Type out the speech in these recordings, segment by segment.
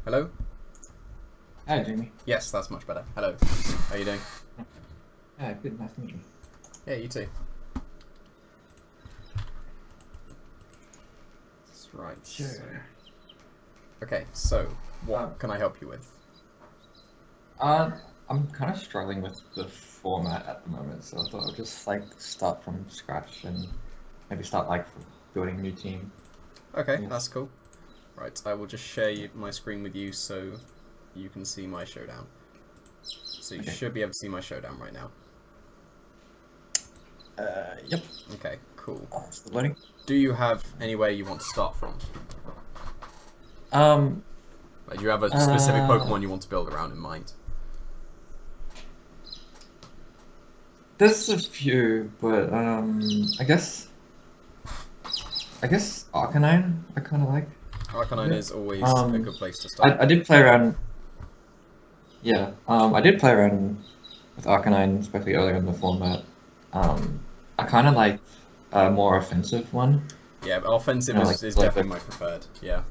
Hello? Hi, Jamie. Yes, that's much better. Hello. How are you doing? Hi, good. Nice to meet you. Yeah, you too. That's right. Sure. Okay, so what can I help you with? I'm kind of struggling with the format at the moment, so I thought I'd just like start from scratch and maybe start like building a new team. Okay, that's Yes. cool. Right, I will just share my screen with you so you can see my showdown. So you Okay. should be able to see my showdown right now. Yep. Okay, cool. Still loading. Do you have anywhere you want to start from? Um. Like, do you have a specific Uh. Pokemon you want to build around in mind? There's a few, but I guess Arcanine I kind of like a Arcanine bit. is always a Um. good place to start. I did play around. Yeah. I did play around with Arcanine, especially earlier in the format. I kind of like a more offensive one. Yeah, but offensive Like is Flabit. definitely my preferred. Yeah.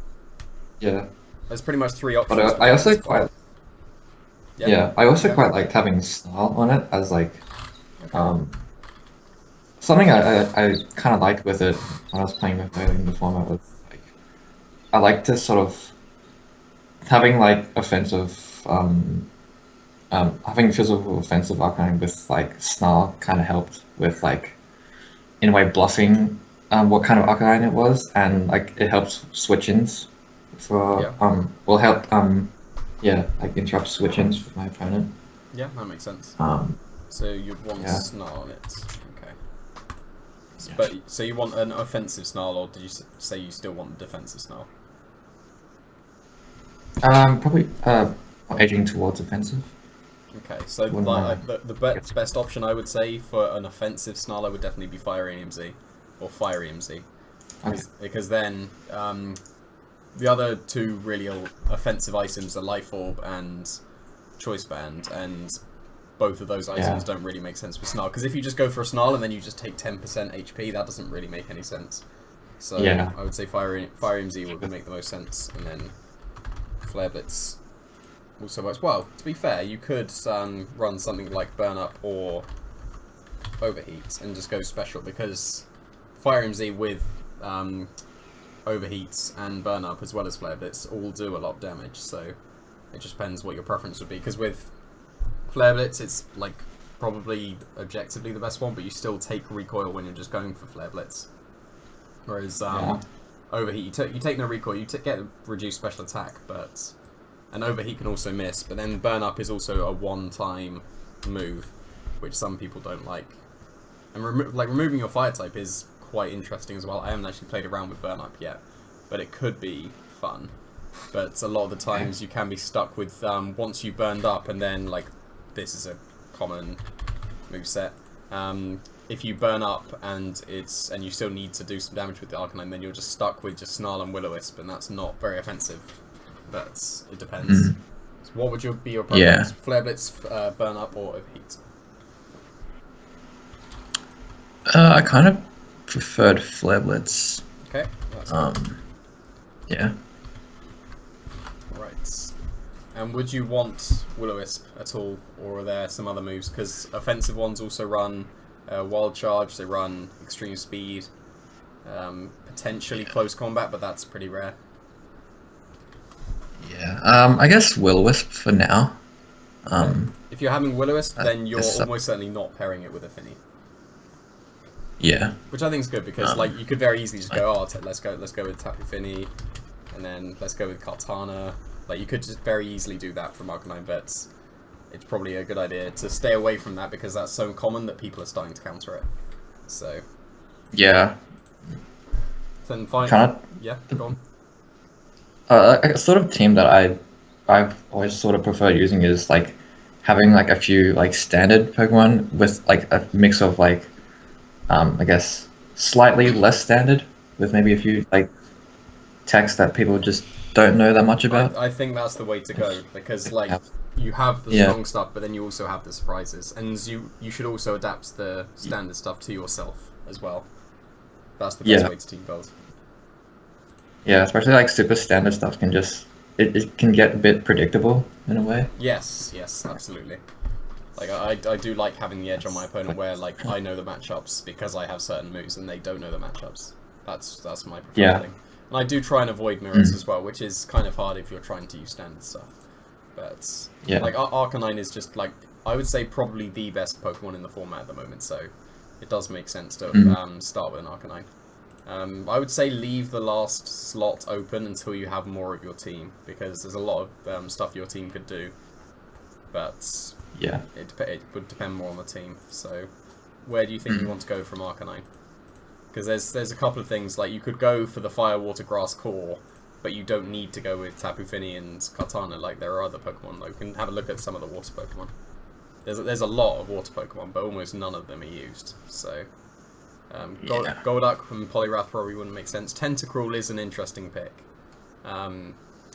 Yeah, There's pretty much three but options for I also defensive one. quite Yeah? yeah I also Okay. quite liked having Snarl on it as like Okay. um something I kind of liked with it when I was playing with it in the format was like I like to sort of having like offensive having physical offensive Arcanine with like Snarl kind of helped with like in a way bluffing what kind of Arcanine it was, and like it helps switch-ins for Yeah. will help yeah, like interrupt switch-ins for my opponent. Yeah, that makes sense. Um, So you'd want yeah, Snarl on it. Okay. yeah. But so you want an offensive Snarl, or did you say you still want defensive Snarl? Probably edging towards offensive. Okay, so Wouldn't want to the get. best option I would say for an offensive Snarl would definitely be Fire EMZ or Fire EMZ, Okay. because then the other two really offensive items are Life Orb and Choice Band, and both of those items Yeah, don't really make sense with Snarl. Because if you just go for a Snarl and then you just take 10% HP, that doesn't really make any sense. So yeah. I would say Fire EMZ would make the most sense, and then Flare Blitz also works. Well, to be fair, you could run something like Burn Up or Overheat and just go special, because Fire EMZ with Overheats and Burn Up as well as Flare Blitz all do a lot of damage, so it just depends what your preference would be. Because with Flare Blitz, it's like probably objectively the best one, but you still take recoil when you're just going for Flare Blitz. Whereas Yeah. Overheat, you take no recoil, you get reduced special attack, but an Overheat can also miss. But then Burn Up is also a one-time move, which some people don't like. And removing your fire type is quite interesting as well. I haven't actually played around with Burn Up yet, but it could be fun. But a lot of the Okay. times you can be stuck with once you burned up, and then like this is a common moveset. If you burn up and you still need to do some damage with the Arcanine, then you're just stuck with just Snarl and Will-O-Wisp, and that's not very offensive. But it depends. Mm. So what would be your preference? Yeah. Flare Blitz, burn up, or Overheat? I kind of preferred Flareblitz. Okay, that's cool. Um, yeah. Right. And would you want Will-O-Wisp at all, or are there some other moves? Because offensive ones also run Wild Charge, they run Extreme Speed, potentially Yeah. Close Combat, but that's pretty rare. Yeah. I guess Will-O-Wisp for now. Okay. Um, If you're having Will-O-Wisp, I then you're guess almost certainly not pairing it with Affinity, yeah. which I think is good, because like you could very easily just go, oh, let's go with Tapu Fini, and then let's go with Kartana. Like you could just very easily do that from Arcanine, but it's probably a good idea to stay away from that, because that's so common that people are starting to counter it. So Yeah. then fine. Kind Yeah, go on. a sort of team that I've always sort of preferred using is like having like a few like standard Pokemon with like a mix of like I guess slightly less standard with maybe a few like techs that people just don't know that much about. I think that's the way to Like, go, because like yeah, you have the yeah, strong stuff, but then you also have the surprises, and you should also adapt the standard stuff to yourself as well. That's the best yeah, way to team build. yeah. Especially like super standard stuff can just it can get a bit predictable in a way. Yes, yes, absolutely. Like I do like having the edge on my opponent Like, where like I know the matchups because I have certain moves and they don't know the matchups. That's my preferred yeah. thing. And I do try and avoid mirrors as well, which is kind of hard if you're trying to use standard stuff. But Yeah. like Arcanine is just like I would say probably the best Pokemon in the format at the moment, so it does make sense to start with an Arcanine. I would say leave the last slot open until you have more of your team, because there's a lot of stuff your team could do, but Yeah. it would depend more on the team. So where do you think you want to go from Arcanine? Because there's a couple of things, like you could go for the Fire, Water, Grass core, but you don't need to go with Tapu Fini and Kartana like there are other Pokemon. Like, you can have a look at some of the water Pokemon. There's a lot of water Pokemon, but almost none of them are used. So Golduck and Poliwrath probably wouldn't make sense. Tentacruel is an interesting pick.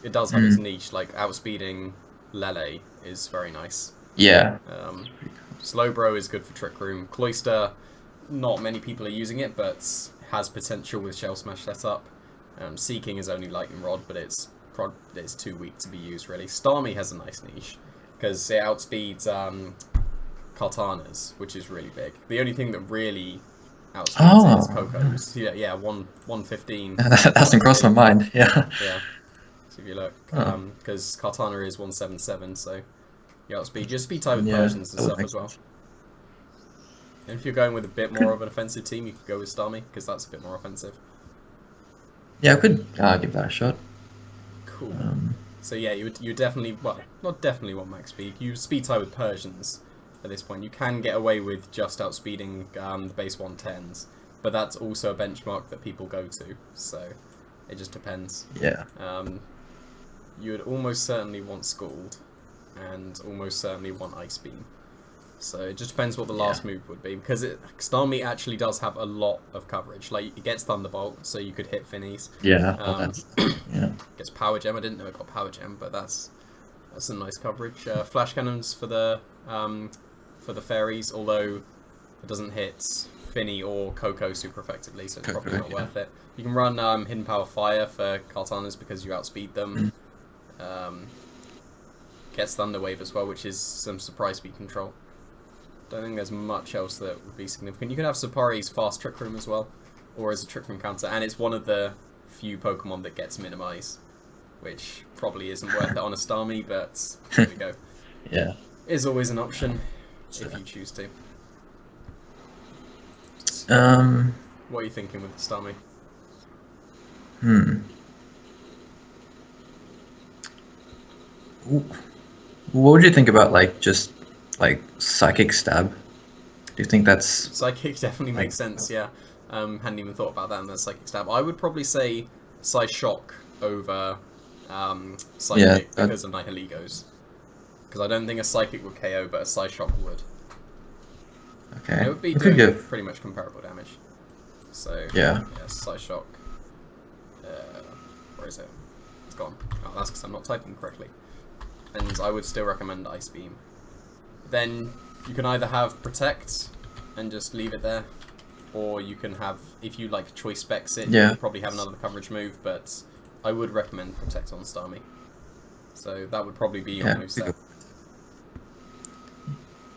It does have its niche, like outspeeding Lele is very nice. Yeah. Slowbro is good for Trick Room. Cloyster, not many people are using it, but has potential with Shell Smash setup. Seeking is only Lightning Rod, but it's too weak to be used really. Starmie has a nice niche because it outspeeds Kartana's, which is really big. The only thing that really outspeeds it is Coco's. Yeah, 115. That hasn't crossed my mind. Yeah. Yeah. So if you look, because Kartana is 177, so you outspeed. Just speed type with Persians and stuff as well. And if you're going with a bit more of an offensive team, you could go with Starmie, because that's a bit more offensive. Yeah, I could give that a shot. Cool. So yeah, you definitely, well, not definitely want max speed. You speed tie with Persians at this point. You can get away with just outspeeding the base 110s, but that's also a benchmark that people go to, so it just depends. Yeah. You would almost certainly want Scald, and almost certainly want Ice Beam. So it just depends what the last move would be, because Starmie actually does have a lot of coverage. Like, it gets Thunderbolt, so you could hit Finnies. Yeah. Gets Power Gem. I didn't know it got Power Gem, but that's some nice coverage. Flash Cannons for the fairies, although it doesn't hit Finny or Coco super effectively, so it's probably not worth it. You can run Hidden Power Fire for Kartanas because you outspeed them. Gets Thunder Wave as well, which is some surprise speed control. Don't think there's much else that would be significant. You can have Sapari's fast Trick Room as well, or as a Trick Room counter, and it's one of the few Pokemon that gets Minimize, which probably isn't worth it on a Starmie, but there we go. Yeah. Is always an option if you choose to. What are you thinking with the Starmie? What would you think about just Psychic Stab? Do you think that's Psychic definitely makes sense, yeah. Hadn't even thought about that in the Psychic Stab. I would probably say Psyshock over Psychic because of Nihiligos. Because I don't think a Psychic would KO, but a Psyshock would. Okay. It would be doing pretty much comparable damage. So, yeah, Psyshock. Where is it? It's gone. Oh, that's because I'm not typing correctly. And I would still recommend Ice Beam. Then you can either have Protect and just leave it there, or you can have, if you like choice specs it, you probably have another coverage move, but I would recommend Protect on Starmie. So that would probably be your moveset.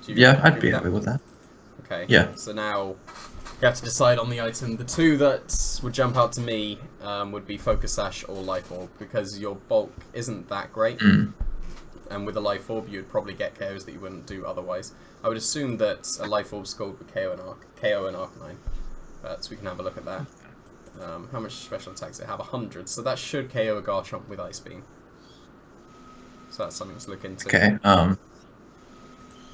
Yeah, I'd be happy with that. Okay. Yeah. So now you have to decide on the item. The two that would jump out to me would be Focus Sash or Life Orb, because your bulk isn't that great. And with a Life Orb, you'd probably get KOs that you wouldn't do otherwise. I would assume that a Life Orb Scald would KO an Arcanine. So we can have a look at that. How much special attacks does it have? 100. So that should KO a Garchomp with Ice Beam. So that's something to look into. Okay.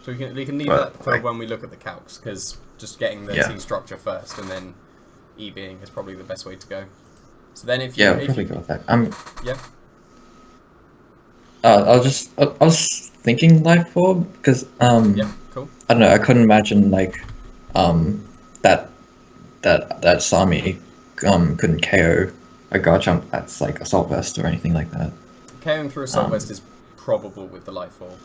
So we can leave that for when we look at the calcs, because just getting the team structure first and then EVing is probably the best way to go. So then if you... I'll probably go with that. Yeah? I was thinking Life Orb, because, yeah, cool. I don't know, I couldn't imagine, that Sami, couldn't KO a Garchomp that's, Assault Vest or anything like that. KOing through Assault Vest is probable with the Life Orb.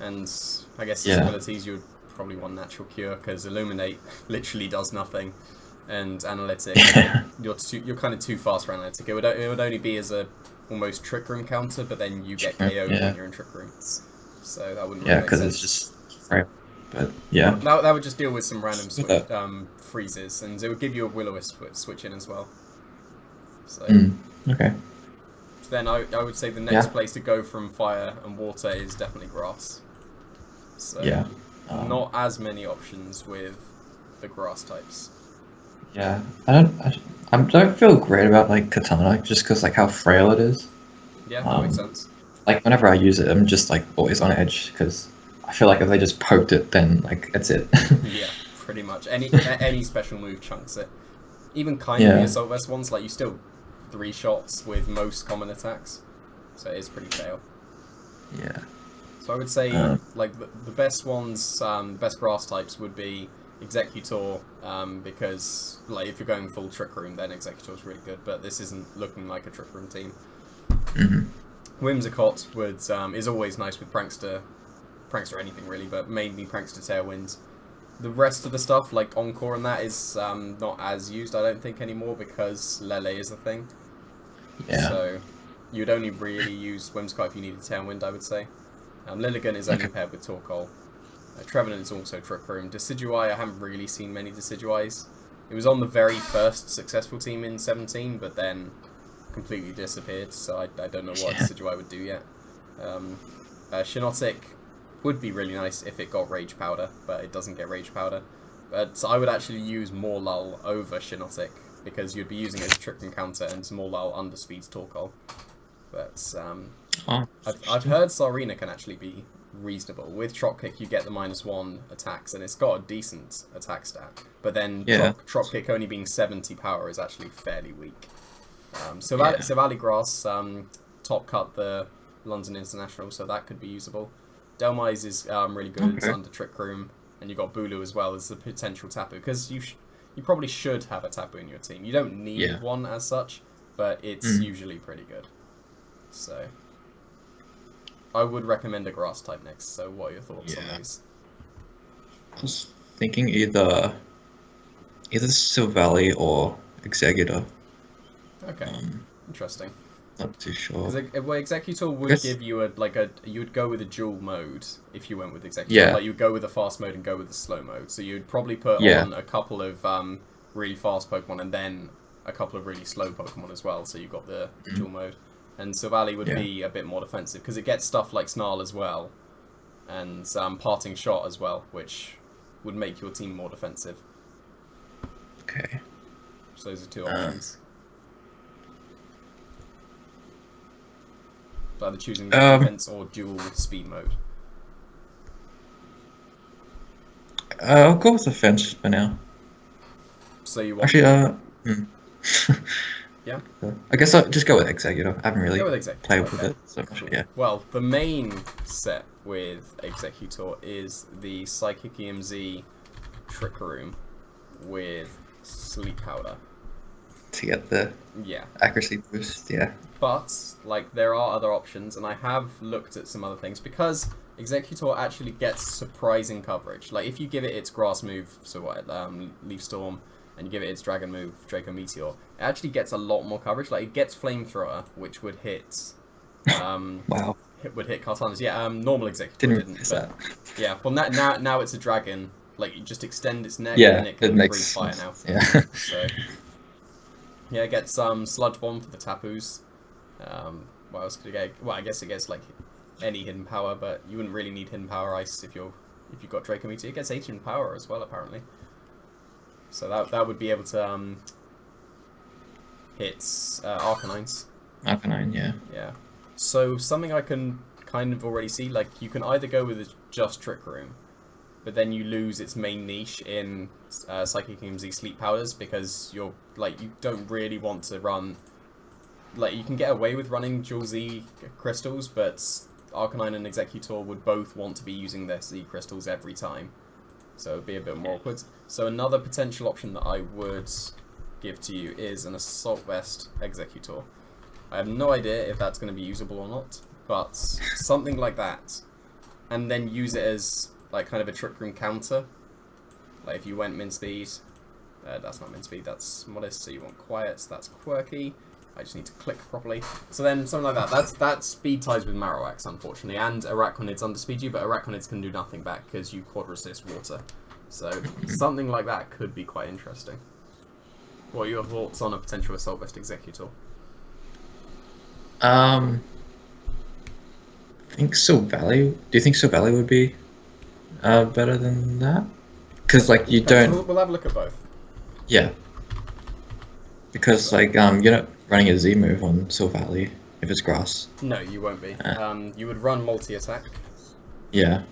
And I guess his abilities, you would probably want Natural Cure, because Illuminate literally does nothing. And Analytic, you're kind of too fast for Analytic. It would only be as a almost Trick Room counter, but then you get Trick KO'd Room, yeah. when you're in Trick Room. So that wouldn't Yeah, really make because sense. it's just frame. But yeah. That would just deal with some random With that. freezes, and it would give you a Will-O-Wisp switch in as well. So Okay. then I would say the next place to go from fire and water is definitely grass. So Yeah. not as many options with the grass types. Yeah. I don't feel great about like Katana just because like how frail it is. Yeah, that makes sense. Like whenever I use it, I'm just like always on edge because I feel like if they just poked it, then like that's it. Yeah, pretty much. Any special move chunks it. Even kind of the Assault Vest ones, like you still 3 shots with most common attacks, so it is pretty fail. Yeah. So I would say like the best ones, the best grass types would be Executor, because like if you're going full Trick Room, then Executor is really good. But this isn't looking like a Trick Room team. Whimsicott would is always nice with Prankster anything really, but mainly Prankster Tailwind. The rest of the stuff, like Encore and that, is not as used, I don't think, anymore, because Lele is the thing. Yeah. So you'd only really use Whimsicott if you needed Tailwind, I would say. Lilligant is only paired with Torkoal. Trevenant is also Trick Room. Decidueye, I haven't really seen many Decidueyes. It was on the very first successful team in 17, but then completely disappeared, so I don't know what Decidueye would do yet. Shinotic would be really nice if it got Rage Powder, but it doesn't get Rage Powder. But I would actually use Morlull over Shinotic, because you'd be using it as a Trick Room counter, and Morlull underspeeds Torkoal. But I've heard Sarina can actually be reasonable. With Trop Kick, you get the -1 attacks, and it's got a decent attack stat. But then Trop Kick only being 70 power is actually fairly weak. Valley Grass top cut the London International, so that could be usable. Delmise is really good. It's under Trick Room, and you got Bulu as well as the potential Tapu, because you probably should have a Tapu in your team. You don't need one as such, but it's usually pretty good. So I would recommend a grass type next. So what are your thoughts on these? I was thinking either Silvally or Executor. Okay, interesting. Not too sure. Well, Executor would give you you would go with a dual mode if you went with Executor. Yeah. Like you would go with the fast mode and go with the slow mode. So you'd probably put on a couple of really fast Pokemon and then a couple of really slow Pokemon as well. So you got the dual mode. And Silvally would be a bit more defensive because it gets stuff like Snarl as well, and Parting Shot as well, which would make your team more defensive. Okay. So those are 2 options. So either choosing defense or dual speed mode. I'll go with defense for now. So you want yeah. I guess I'll just go with Executor. I haven't really played with it so much. Cool. Yeah. Well, the main set with Executor is the Psychic EMZ Trick Room with Sleep Powder. To get the accuracy boost, But like there are other options, and I have looked at some other things because Executor actually gets surprising coverage. Like if you give it its grass move, so what, Leaf Storm, and you give it its dragon move, Draco Meteor, it actually gets a lot more coverage. Like it gets Flamethrower, which would hit wow. Would hit Kartana's. Yeah, normal Executor didn't. But, yeah, well now it's a dragon. Like you just extend its neck and it can breathe fire now. Yeah. So yeah, it gets Sludge Bomb for the Tapus. What else could it get? Well, I guess it gets like any hidden power, but you wouldn't really need hidden power ice if you've got Draco Meteor. It gets 18 power as well apparently. So that would be able to hit Arcanines. Arcanine, yeah. Yeah. So something I can kind of already see, like you can either go with just Trick Room, but then you lose its main niche in Psychic EMZ Sleep Powders because you don't really want to run. Like you can get away with running dual Z crystals, but Arcanine and Executor would both want to be using their Z crystals every time. So it would be a bit more awkward. So another potential option that I would give to you is an Assault Vest Executor. I have no idea if that's going to be usable or not, but something like that. And then use it as like kind of a Trick Room counter. Like if you went Min Speed, that's not Min Speed, that's Modest, so you want Quiet, so that's Quirky. I just need to click properly. So then, something like that. That's speed ties with Marowaks, unfortunately. And Arachnids underspeed you, but Arachnids can do nothing back because you quad resist water. So something like that could be quite interesting. What are your thoughts on a potential Assault Vest Executor? I think Silvally. Do you think Silvally would be better than that? Because like you don't. We'll have a look at both. Yeah. Because like you're not running a Z move on Silvally if it's grass. No, you won't be. You would run multi-attack. Yeah.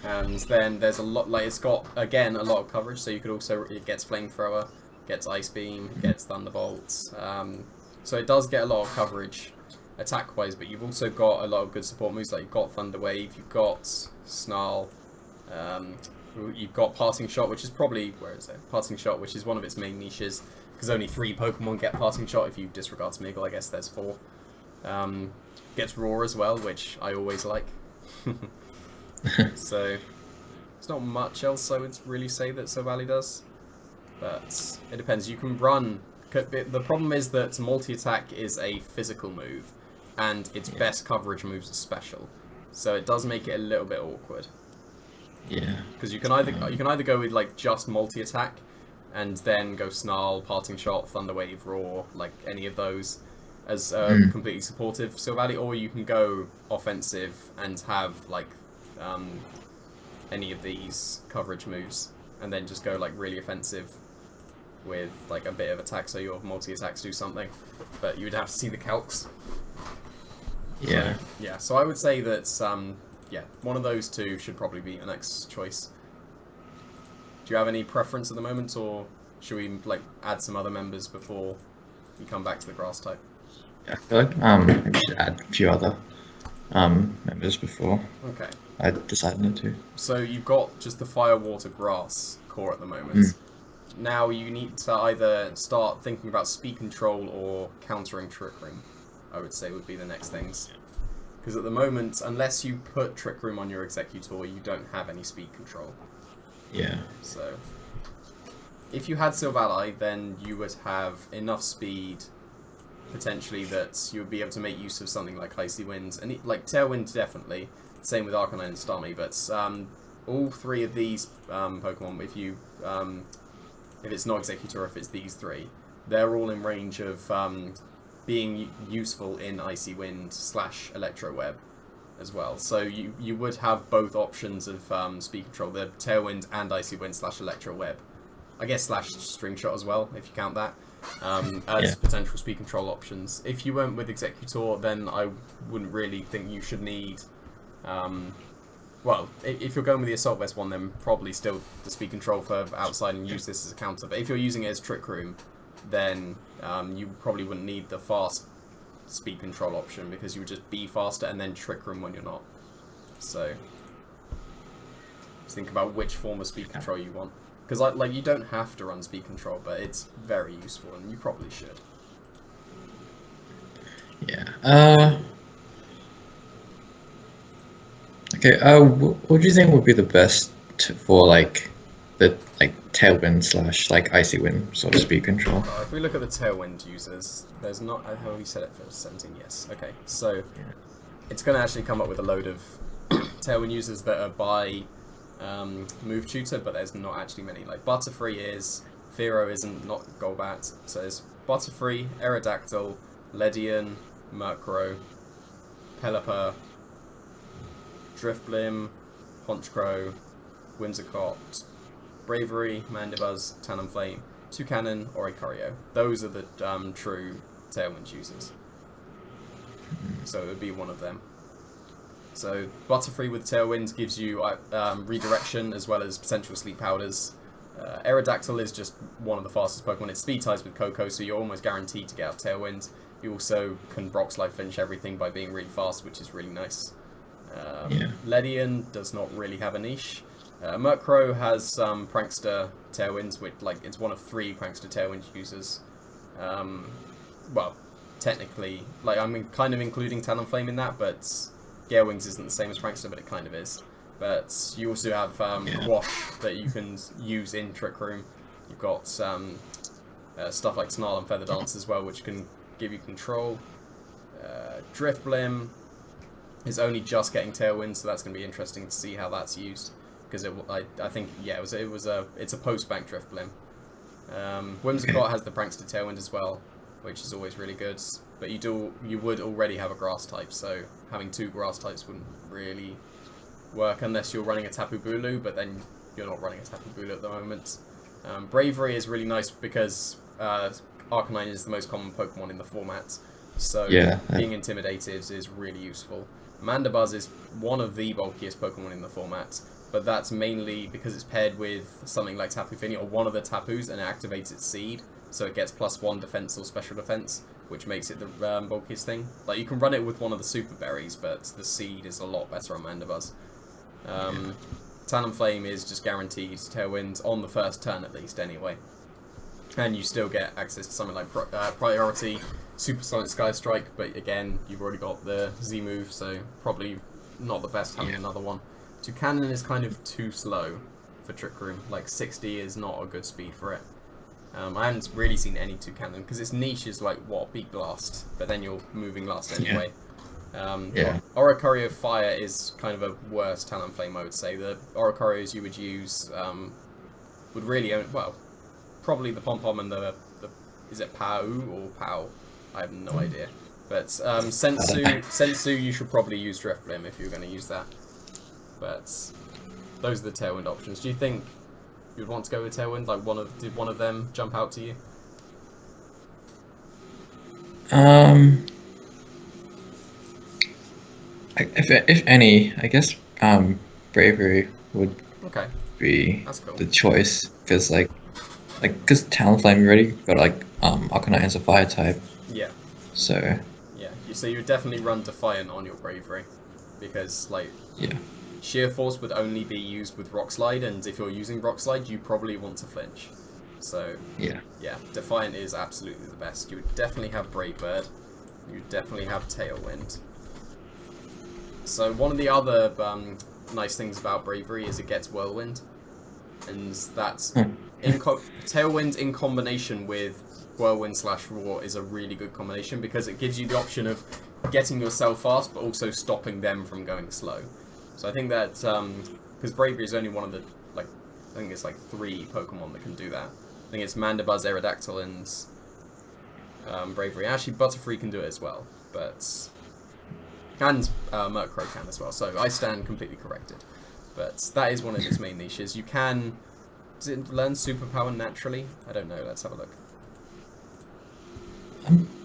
And then there's a lot, like, it's got, again, a lot of coverage, so you could also, it gets Flamethrower, gets Ice Beam, gets Thunderbolts, so it does get a lot of coverage attack-wise, but you've also got a lot of good support moves, like you've got Thunder Wave, you've got Snarl, you've got Parting Shot, which is probably, where is it? Parting Shot, which is one of its main niches, because only 3 Pokemon get Parting Shot. If you disregard Smeagol, I guess there's 4. Gets Roar as well, which I always like. So, there's not much else I would really say that Silvally does. But it depends. You can run. The problem is that multi-attack is a physical move, and its best coverage moves are special. So it does make it a little bit awkward. Yeah. Because you can either go with like just multi-attack, and then go Snarl, Parting Shot, Thunder Wave, Roar, like any of those as completely supportive Silvally, or you can go offensive and have like any of these coverage moves, and then just go like really offensive with like a bit of attack, so your multi-attacks do something, but you would have to see the calcs. Yeah. So, yeah, so I would say that yeah, one of those two should probably be your next choice. Do you have any preference at the moment, or should we like add some other members before we come back to the grass type? Yeah, I feel like I should add a few other members before Okay. I decided not to. So you've got just the fire, water, grass core at the moment. Now you need to either start thinking about speed control or countering Trick Room, I would say would be the next things. Because at the moment, unless you put Trick Room on your Executor, you don't have any speed control. Yeah. So, if you had Silvally, then you would have enough speed, potentially, that you would be able to make use of something like Icy Wind, and like Tailwind definitely. Same with Arcanine and Starmie, but all 3 of these Pokemon, if it's not Executor, if it's these 3, they're all in range of being useful in Icy Wind / Electro Web as well. So you would have both options of speed control, the Tailwind and Icy Wind / Electro Web. I guess / String Shot as well, if you count that, as potential speed control options. If you went with Executor, then I wouldn't really think you should need... well, if you're going with the Assault Vest one, then probably still the speed control for outside and use this as a counter. But if you're using it as Trick Room, then you probably wouldn't need the fast speed control option, because you would just be faster and then Trick Room when you're not. So, just think about which form of speed control you want. Because like you don't have to run speed control, but it's very useful and you probably should. Yeah. Okay, what do you think would be the best for like the Tailwind / like Icy Wind sort of speed control? If we look at the Tailwind users, there's not... How have you set it for 17? Yes. Okay, so it's going to actually come up with a load of Tailwind users that are by move tutor, but there's not actually many. Like Butterfree is, Fearow isn't, not Golbat. So there's Butterfree, Aerodactyl, Ledian, Murkrow, Pelipper, Drifblim, Honchkrow, Whimsicott, Bravery, Mandibuzz, Talonflame, Toucannon, or Oricorio. Those are the true Tailwind users. So it would be one of them. So Butterfree with Tailwind gives you redirection as well as potential sleep powders. Aerodactyl is just one of the fastest Pokemon. It's speed ties with Koko, so you're almost guaranteed to get out Tailwind. You also can Brock Slide finish everything by being really fast, which is really nice. Ledian does not really have a niche. Murkrow has Prankster Tailwinds, which it's one of 3 Prankster Tailwind users. Well, technically, I'm kind of including Talonflame in that, but Gale Wings isn't the same as Prankster, but it kind of is. But you also have Wash that you can use in Trick Room. You've got stuff like Snarl and Feather Dance as well, which can give you control. Drift Blim is only just getting Tailwind, so that's going to be interesting to see how that's used. Because I think, yeah, it's a post-bank Drift Blim. Whimsicott has the Prankster Tailwind as well, which is always really good. But you would already have a Grass type, so having 2 Grass types wouldn't really work unless you're running a Tapu Bulu, but then you're not running a Tapu Bulu at the moment. Bravery is really nice because Arcanine is the most common Pokemon in the format, so being intimidated is really useful. Mandibuzz is one of the bulkiest Pokemon in the format, but that's mainly because it's paired with something like Tapu Fini or one of the Tapus, and it activates its Seed, so it gets +1 defense or special defense, which makes it the bulkiest thing. Like, you can run it with one of the Super Berries, but the Seed is a lot better on Mandibuzz. Talonflame is just guaranteed Tailwind on the first turn at least anyway. And you still get access to something like Priority, Supersonic Sky Strike, but again, you've already got the Z move, so probably not the best having another one. Toucannon is kind of too slow for Trick Room. Like, 60 is not a good speed for it. I haven't really seen any Toucannon, because its niche is like, what, Beak Blast, but then you're moving last anyway. Oricorio Fire is kind of a worse Talonflame, I would say. The Oricorios you would use would really only, well, probably the Pom-Pom and the is it Pau or Pau? I have no idea. But Sensu, you should probably use Drift Blim if you're going to use that. But those are the Tailwind options. Do you think you'd want to go with Tailwind? Like, did one of them jump out to you? If any, I guess Bravery would be the choice, because because Talonflame already got Arcanine as a Fire type. Yeah. So. Yeah. So you would definitely run Defiant on your Bravery, because Sheer Force would only be used with Rock Slide, and if you're using Rock Slide, you probably want to flinch. So yeah, Defiant is absolutely the best. You would definitely have Brave Bird. You would definitely have Tailwind. So one of the other nice things about Bravery is it gets Whirlwind, and that's Tailwind in combination with Whirlwind/Roar is a really good combination, because it gives you the option of getting yourself fast, but also stopping them from going slow. So I think that because Bravery is only one of the I think it's 3 Pokemon that can do that. I think it's Mandibuzz, Aerodactyl, and Bravery. Actually, Butterfree can do it as well, and Murkrow can as well, so I stand completely corrected. But that is one of its main niches. You can... Does it learn Superpower naturally? I don't know, let's have a look.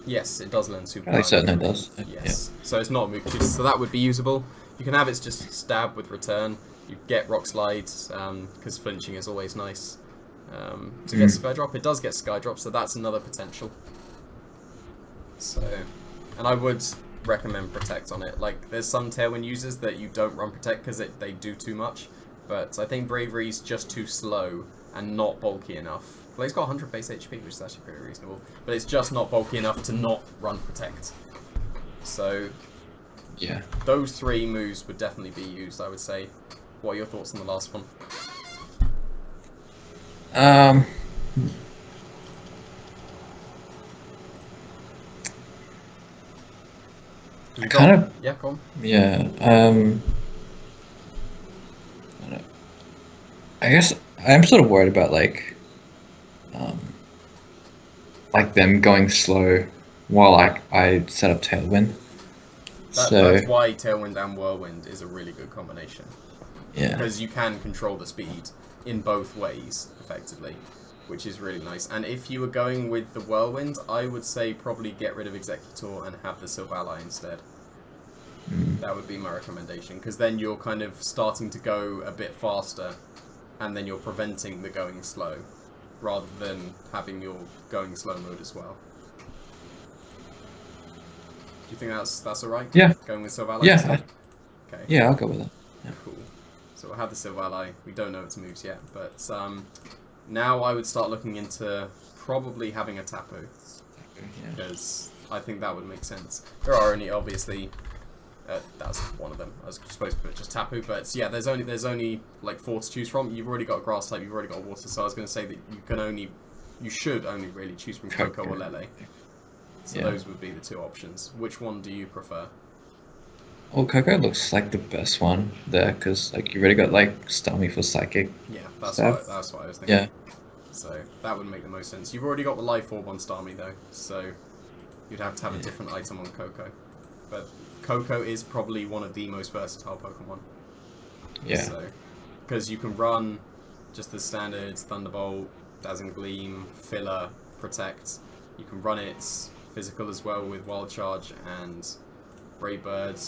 Yes, it does learn Superpower. I certainly does. Yes, so it's not a move, so that would be usable. You can have its just Stab with Return. You get Rock Slide, because flinching is always nice. To get Skydrop, it does get Skydrop, so that's another potential. So, and I would recommend Protect on it. Like, there's some Tailwind users that you don't run Protect because they do too much, but I think Bravery's just too slow and not bulky enough. Well, it's got 100 base HP, which is actually pretty reasonable, but it's just not bulky enough to not run Protect. So, yeah, those 3 moves would definitely be used, I would say. What are your thoughts on the last one? Yeah, go on. Yeah, I guess I'm sort of worried about them going slow while I set up Tailwind. That's why Tailwind and Whirlwind is a really good combination. Yeah. Because you can control the speed in both ways, effectively, which is really nice. And if you were going with the Whirlwind, I would say probably get rid of Executor and have the Silvally instead. That would be my recommendation, because then you're kind of starting to go a bit faster, and then you're preventing the going slow, rather than having your going slow mode as well. Do you think that's alright? Yeah. Going with Silvally? Yeah. Okay. Yeah, I'll go with that. Yeah. Cool. So we'll have the Silvally. We don't know its moves yet, but now I would start looking into probably having a Tapu, because I think that would make sense. There are only obviously. That's one of them. I was supposed to put just Tapu, but yeah, there's only like 4 to choose from. You've already got a Grass type, you've already got a Water, so I was going to say that you should only really choose from Koko or Lele. So Yeah. those would be the two options. Which one do you prefer? Well, Coco looks like the best one there because like you already got like Starmie for psychic Yeah, stuff. that's what I was thinking. Yeah. So that would make the most sense. You've already got the Life Orb on Starmie though, so you'd have to have a different item on Coco. But Coco is probably one of the most versatile Pokemon. Yeah. So, because you can run just the standards, Thunderbolt, Dazzling Gleam, Filler, Protect. You can run it physical as well with Wild Charge and Brave Bird.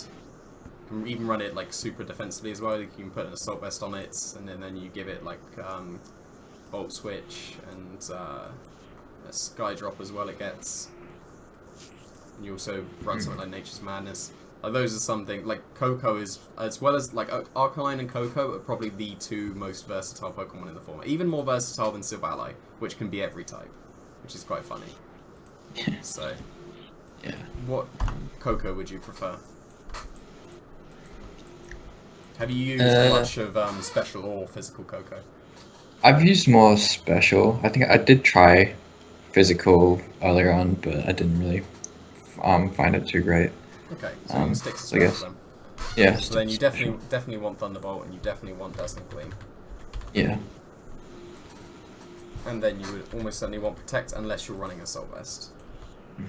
You can even run it like super defensively as well. You can put an Assault Vest on it, and then you give it like Volt Switch and a Sky Drop as well. It gets. And you also run something like Nature's Madness. Like those are something like Coco is, as well as like Arcanine and Coco are probably the two most versatile Pokemon in the format. Even more versatile than Silvally, which can be every type, which is quite funny. So, Yeah. what Coco would you prefer? Have you used much of special or physical Coco? I've used more special. I think I did try physical earlier on, but I didn't really find it too great. Okay, so you can stick to So I guess special then. yeah. So then you special. definitely want Thunderbolt and you definitely want Dazzling Gleam. Yeah. And then you would almost certainly want Protect unless you're running Assault Vest.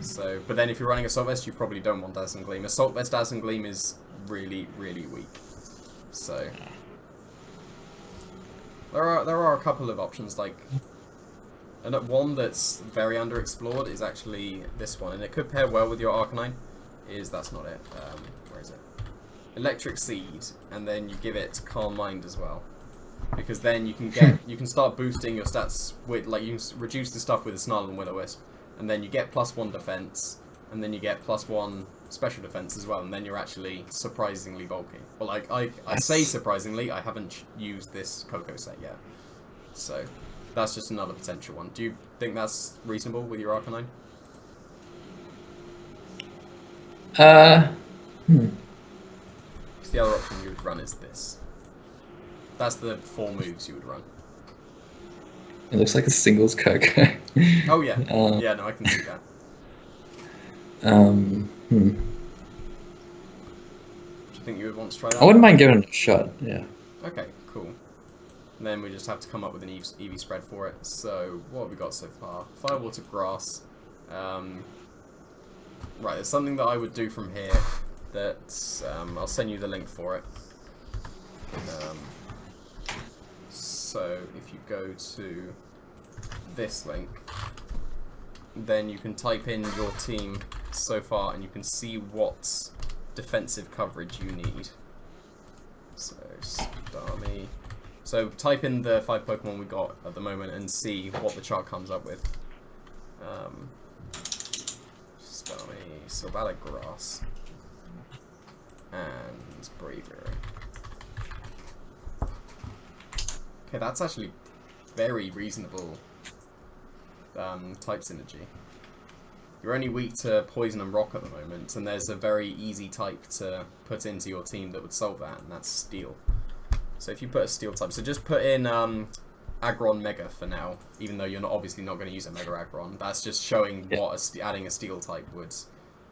So, but then if you're running Assault Vest, you probably don't want Dazzling Gleam. Assault Vest Dazzling Gleam is really, really weak. So there are a couple of options, like, and one that's very underexplored is actually this one, and it could pair well with your Arcanine. That's not it. Where is it? Electric Seed, and then you give it Calm Mind as well, because then you can start boosting your stats with, like, you can reduce the stuff with a Snarl and Will-O-Wisp, and then you get +1 defense, and then you get +1 special defense as well, and then you're actually surprisingly bulky. Well, like I say surprisingly, I haven't used this Coco set yet, so that's just another potential one. Do you think that's reasonable with your Arcanine? Because the other option you would run is this. That's the 4 moves you would run. It looks like a singles Coco. Oh yeah, yeah, no, I can see that. Hmm. Do you think you would want to try that? I wouldn't mind giving it a shot. Yeah. Okay, cool. And then we just have to come up with an EV spread for it. So, what have we got so far? Fire, Water, Grass. Right, there's something that I would do from here that I'll send you the link for it. So, if you go to this link, then you can type in your team so far and you can see what defensive coverage you need. So, Starmie. So, type in the 5 Pokemon we got at the moment and see what the chart comes up with. Starmie, Silvally, Grass, and Bravery. Okay, that's actually very reasonable type synergy. You're only weak to Poison and Rock at the moment, and there's a very easy type to put into your team that would solve that, and that's Steel. So if you put a Steel type, so just put in Aggron Mega for now, even though you're obviously not going to use a Mega Aggron. That's just showing what adding a Steel type would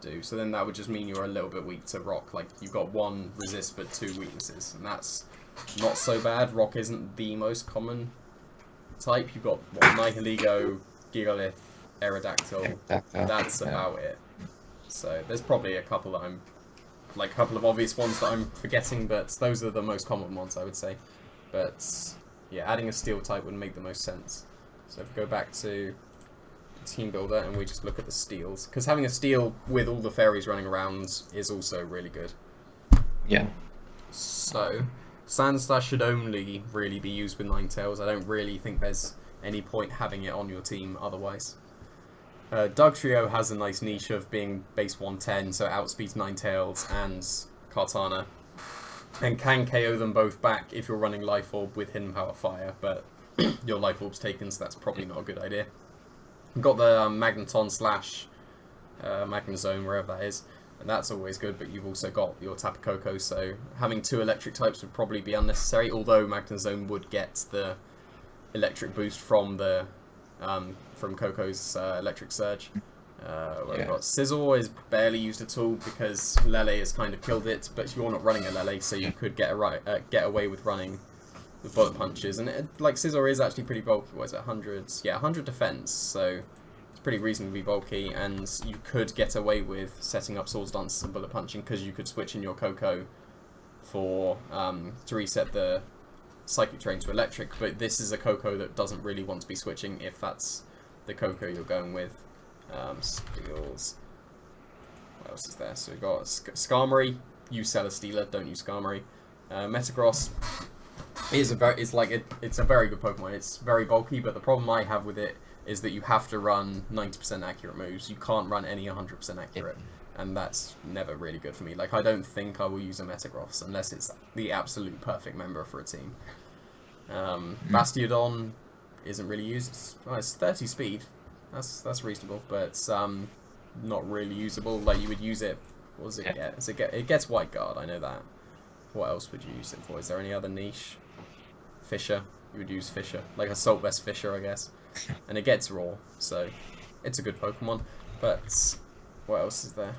do. So then that would just mean you're a little bit weak to Rock. Like, you've got 1 resist but 2 weaknesses, and that's not so bad. Rock isn't the most common type. You've got Nihilego, Gigalith, Aerodactyl. That's about it. So there's probably a couple that a couple of obvious ones that I'm forgetting, but those are the most common ones, I would say. But yeah, adding a Steel type would make the most sense. So if we go back to Team Builder and we just look at the Steels, because having a Steel with all the fairies running around is also really good. Yeah. So Sandslash should only really be used with Ninetales. I don't really think there's any point having it on your team otherwise. Dugtrio has a nice niche of being base 110, so it outspeeds Ninetales and Kartana, and can KO them both back if you're running Life Orb with Hidden Power Fire, but your Life Orb's taken, so that's probably not a good idea. You've got the Magneton slash Magnezone, wherever that is, and that's always good, but you've also got your Tapu Koko, so having 2 electric types would probably be unnecessary, although Magnezone would get the electric boost from the from Coco's Electric Surge. We've got Sizzle is barely used at all because Lele has kind of killed it, but you're not running a Lele, so you could get away with running with bullet punches. And like Sizzle is actually pretty bulky. What is it, 100? Yeah, 100 defense, so it's pretty reasonably bulky, and you could get away with setting up swords dances and bullet punching because you could switch in your Coco for to reset the psychic train to electric. But this is a Coco that doesn't really want to be switching if that's the Coco you're going with. Steals. What else is there? So we've got Skarmory. Use Celesteela, don't use Skarmory. Metagross is it's a very good Pokemon. It's very bulky, but the problem I have with it is that you have to run 90% accurate moves. You can't run any 100% accurate, and that's never really good for me. Like, I don't think I will use a Metagross unless it's the absolute perfect member for a team. Bastiodon isn't really used. It's 30 speed. That's reasonable, but it's not really usable. Like, you would use it. What does it get? It gets White Guard. I know that. What else would you use it for? Is there any other niche? Fisher. You would use Fisher, like Assault Vest Fisher, I guess. And it gets Raw, so it's a good Pokemon. But what else is there?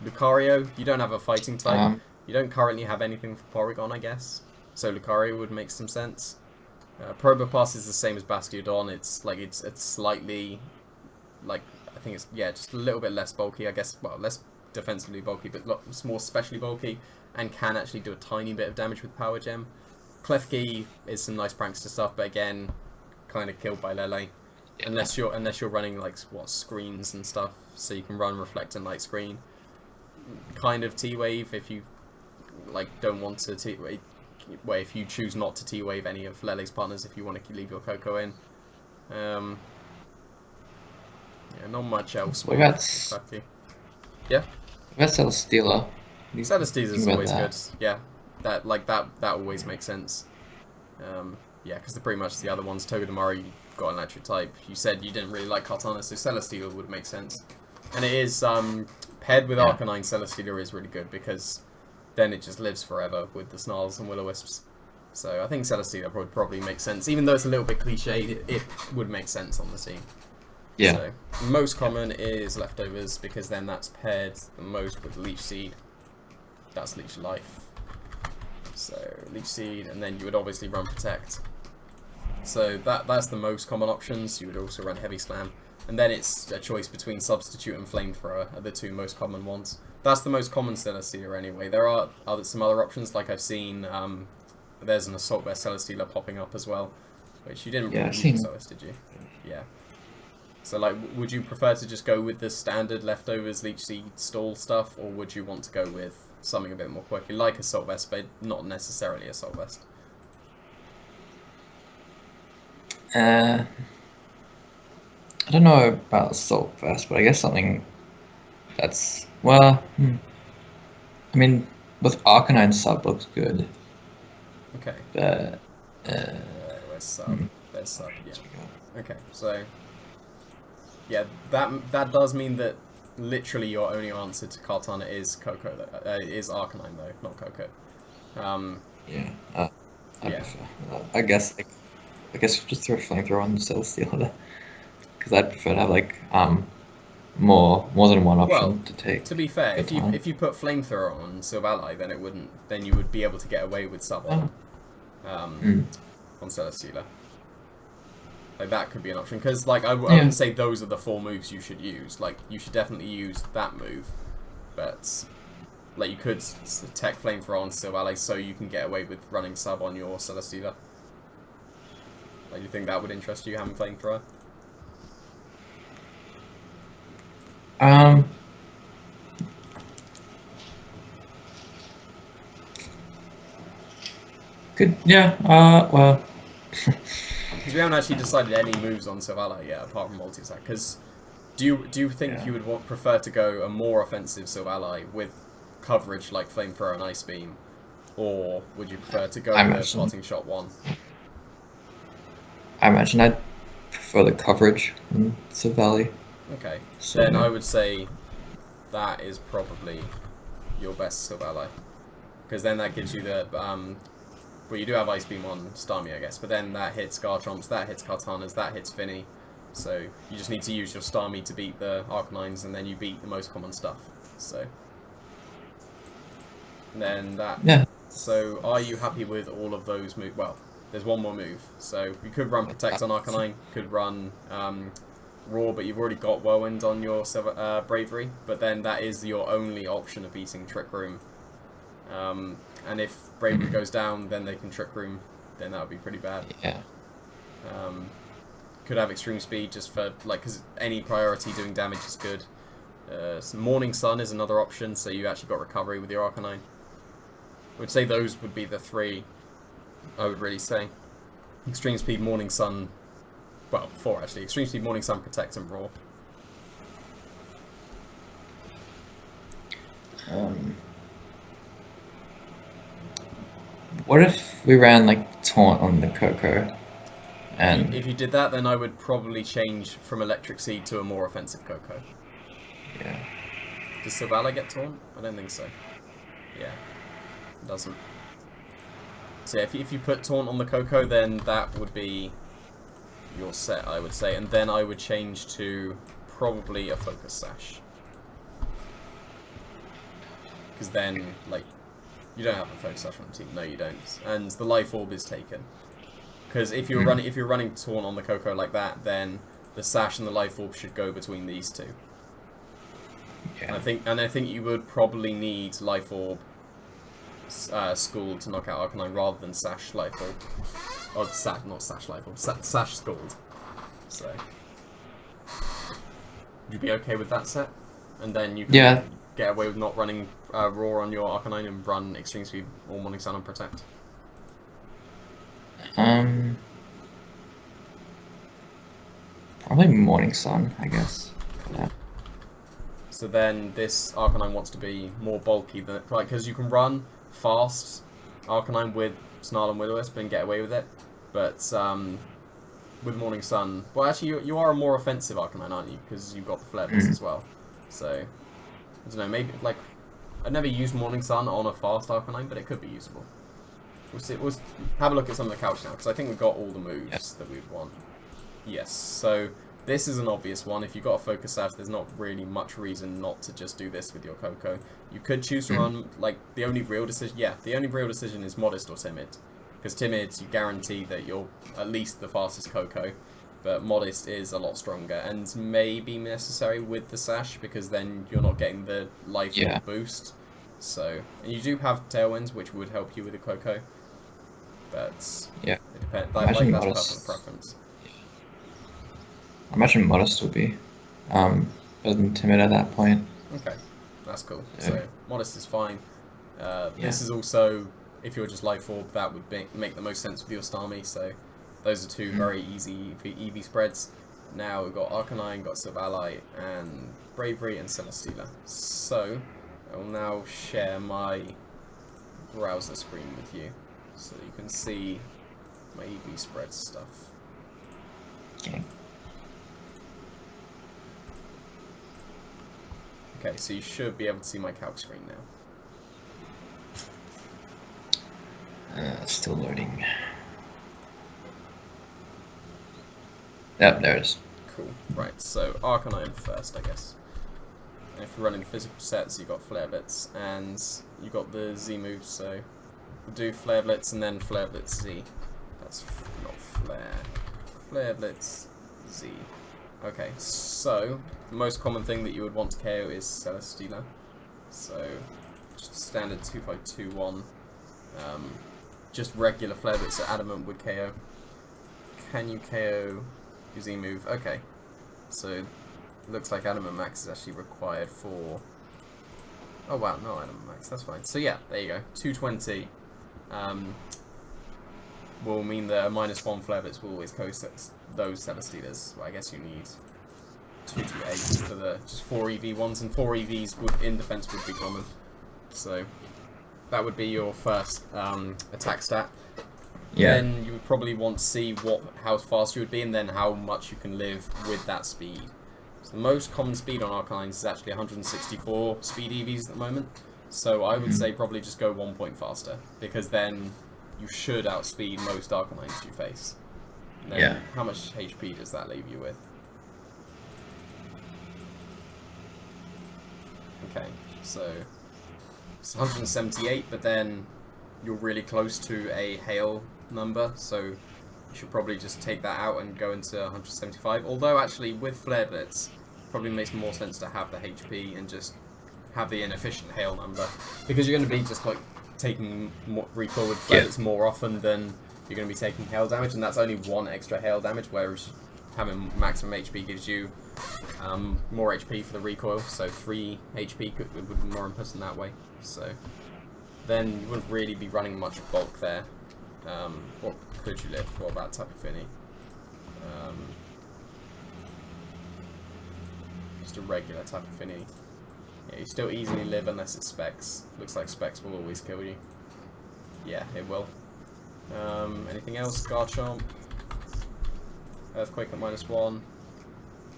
Lucario. You don't have a fighting type. You don't currently have anything for Porygon, I guess. So Lucario would make some sense. Probopass is the same as Bastiodon. It's like it's slightly, like, I think it's just a little bit less bulky, I guess. Well, less defensively bulky, but more specially bulky, and can actually do a tiny bit of damage with Power Gem. Klefki is some nice prankster stuff, but again, kind of killed by Lele, unless you're running like screens and stuff, so you can run Reflect and Light Screen. Kind of T-Wave if you like don't want to T-Wave. Well, if you choose not to T-Wave any of Lele's partners, if you want to leave your Coco in. Yeah, not much else. We got... Yeah? We got Celesteela. Celesteela is always good. Yeah, that always makes sense. Yeah, because pretty much the other ones, Togedemaru got an electric type. You said you didn't really like Kartana, so Celesteela would make sense. And it is, paired with Arcanine, Celesteela is really good because then it just lives forever with the Snarls and Will-O-Wisps. So I think Celesteela would probably make sense. Even though it's a little bit cliched, it would make sense on the team. Yeah. So, most common is Leftovers, because then that's paired the most with Leech Seed. That's Leech Life. So, Leech Seed, and then you would obviously run Protect. So that's the most common options. You would also run Heavy Slam. And then it's a choice between Substitute and Flamethrower are the two most common ones. That's the most common Celesteela anyway. There are some other options, like I've seen, there's an Assault Vest Celesteela popping up as well, which you didn't really use Assault Vest, did you? Yeah. So, like, would you prefer to just go with the standard Leftovers, Leech Seed, Stall stuff, or would you want to go with something a bit more quirky, like Assault Vest, but not necessarily Assault Vest? I don't know about Assault Vest, but I guess something that's, well, I mean, with Arcanine sub looks good. Okay. But, where's sub? There's sub, yeah. Okay, so, yeah, that does mean that literally your only answer to Kartana is Coco, is Arcanine though, not Coco. I guess just throw Flamethrower on Celesteela, because I'd prefer to have like more than one option to take. To be fair, if you put Flamethrower on Silvally, then you would be able to get away with sub on Celesteela. Like, that could be an option, because like I wouldn't say those are the 4 moves you should use. Like, you should definitely use that move, but like you could tech Flamethrower on Silvally so you can get away with running sub on your Celesteela. Like, do you think that would interest you, having Flamethrower? Good. Yeah. Well. Because we haven't actually decided any moves on Silvally yet, apart from multi-attack. Because do you think you would prefer to go a more offensive Silvally with coverage like Flamethrower and Ice Beam, or would you prefer to go with Parting Shot 1? I imagine I'd prefer the coverage in Silvally. Okay, so then I would say that is probably your best Silvally, because then that gives you the well, you do have Ice Beam on Starmie, I guess, but then that hits Garchomps, that hits Kartanas, that hits Finny, So you just need to use your Starmie to beat the Arcanines, and then you beat the most common stuff. So then that. Yeah. So are you happy with all of those moves? Well, there's one more move. So you could run Protect on Arcanine, could run Roar, but you've already got Whirlwind on your Bravery. But then that is your only option of beating Trick Room. And if Bravery goes down, then they can Trick Room. Then that would be pretty bad. Yeah. Could have Extreme Speed just for, like, because any priority doing damage is good. So Morning Sun is another option, so you actually got Recovery with your Arcanine. I would say those would be the three, I would really say. Extreme Speed, Morning Sun, well, four actually. Extreme Speed, Morning Sun, Protect, and Roar. What if we ran like Taunt on the Coco? And If you did that, then I would probably change from Electric Seed to a more offensive Coco. yeah. Does Silvala get Taunt? I don't think so. Yeah, it doesn't. So yeah, if you put Taunt on the Coco, then that would be your set, I would say. And then I would change to probably a Focus Sash. Because then, like, you don't have a Focus Sash on the team. No, you don't. And the Life Orb is taken. Because if you're running Taunt on the Coco like that, then the Sash and the Life Orb should go between these two. Yeah. And I think you would probably need Life Orb Scald to knock out Arcanine rather than Sash Life Orb. Or not Sash Life Orb, Sash Scald. So, would you be okay with that set? And then you can get away with not running Roar on your Arcanine and run Extreme Speed or Morning Sun and Protect? Probably Morning Sun, I guess. Yeah. So then this Arcanine wants to be more bulky than, like, because you can run fast Arcanine with Snarl and Will-O-Wisp and get away with it, but with Morning Sun, well, actually you are a more offensive Arcanine, aren't you? Because you've got the Flare Blitz as well. So I don't know, maybe, like, I've never used Morning Sun on a fast Arcanine, but it could be usable. We'll have a look at some of the couch now, because I think we've got all the moves that we'd want. Yes, so this is an obvious one. If you've got a Focus Sash, there's not really much reason not to just do this with your Coco. You could choose to run, like, the only real decision is Modest or Timid. Because Timid, you guarantee that you're at least the fastest Coco, but Modest is a lot stronger, and maybe necessary with the Sash, because then you're not getting the life boost. So, and you do have Tailwinds, which would help you with the Coco, but it depends. Like, that's personal preference. I imagine Modest would be better than Timid at that point. Okay, that's cool. Yeah. So Modest is fine. This is also, if you're just Life Orb, that would make the most sense with your Starmie. So those are two very easy EV spreads. Now we've got Arcanine, got Silvally, and Bravery and Celesteela. So I will now share my browser screen with you, so you can see my EV spread stuff. Okay. Okay, so you should be able to see my calc screen now. Still loading. Yep, there it is. Cool. Right, so Arcanine first, I guess. And if you're running physical sets, you've got Flare Blitz, and you've got the Z moves, so we'll do Flare Blitz and then Flare Blitz Z. That's not Flare. Flare Blitz Z. Okay, so the most common thing that you would want to KO is Celesteela. So just standard 2-5-2-1. Just regular Flare Blitz at Adamant would KO. Can you KO your Z move? Okay. So it looks like Adamant Max is actually required for... Oh wow, no Adamant Max, that's fine. So yeah, there you go. 220 will mean that a -1 Flare Blitz will always KO those Celesteelas. Well, I guess you need 2-8 for the just 4 EV1s, and 4 EVs in defense would be common. So that would be your first attack stat. Yeah. Then you would probably want to see how fast you would be, and then how much you can live with that speed. So the most common speed on Arcanines is actually 164 speed EVs at the moment. So I would say probably just go 1 point faster, because then you should outspeed most Arcanines you face. And then how much HP does that leave you with? Okay, so it's 178, but then you're really close to a hail number, so you should probably just take that out and go into 175. Although actually with Flare Blitz, probably makes more sense to have the HP and just have the inefficient hail number, because you're going to be just like taking more recoil with Flare Blitz more often than you're going to be taking hail damage, and that's only 1 extra hail damage, whereas having maximum HP gives you more HP for the recoil, so 3 HP would be more important that way. So then you wouldn't really be running much bulk there. What could you live? What about Tapu Fini? Just a regular Tapu Fini. Yeah, you still easily live unless it's Specs. Looks like Specs will always kill you. Yeah, it will. Anything else? Garchomp. Earthquake at -1.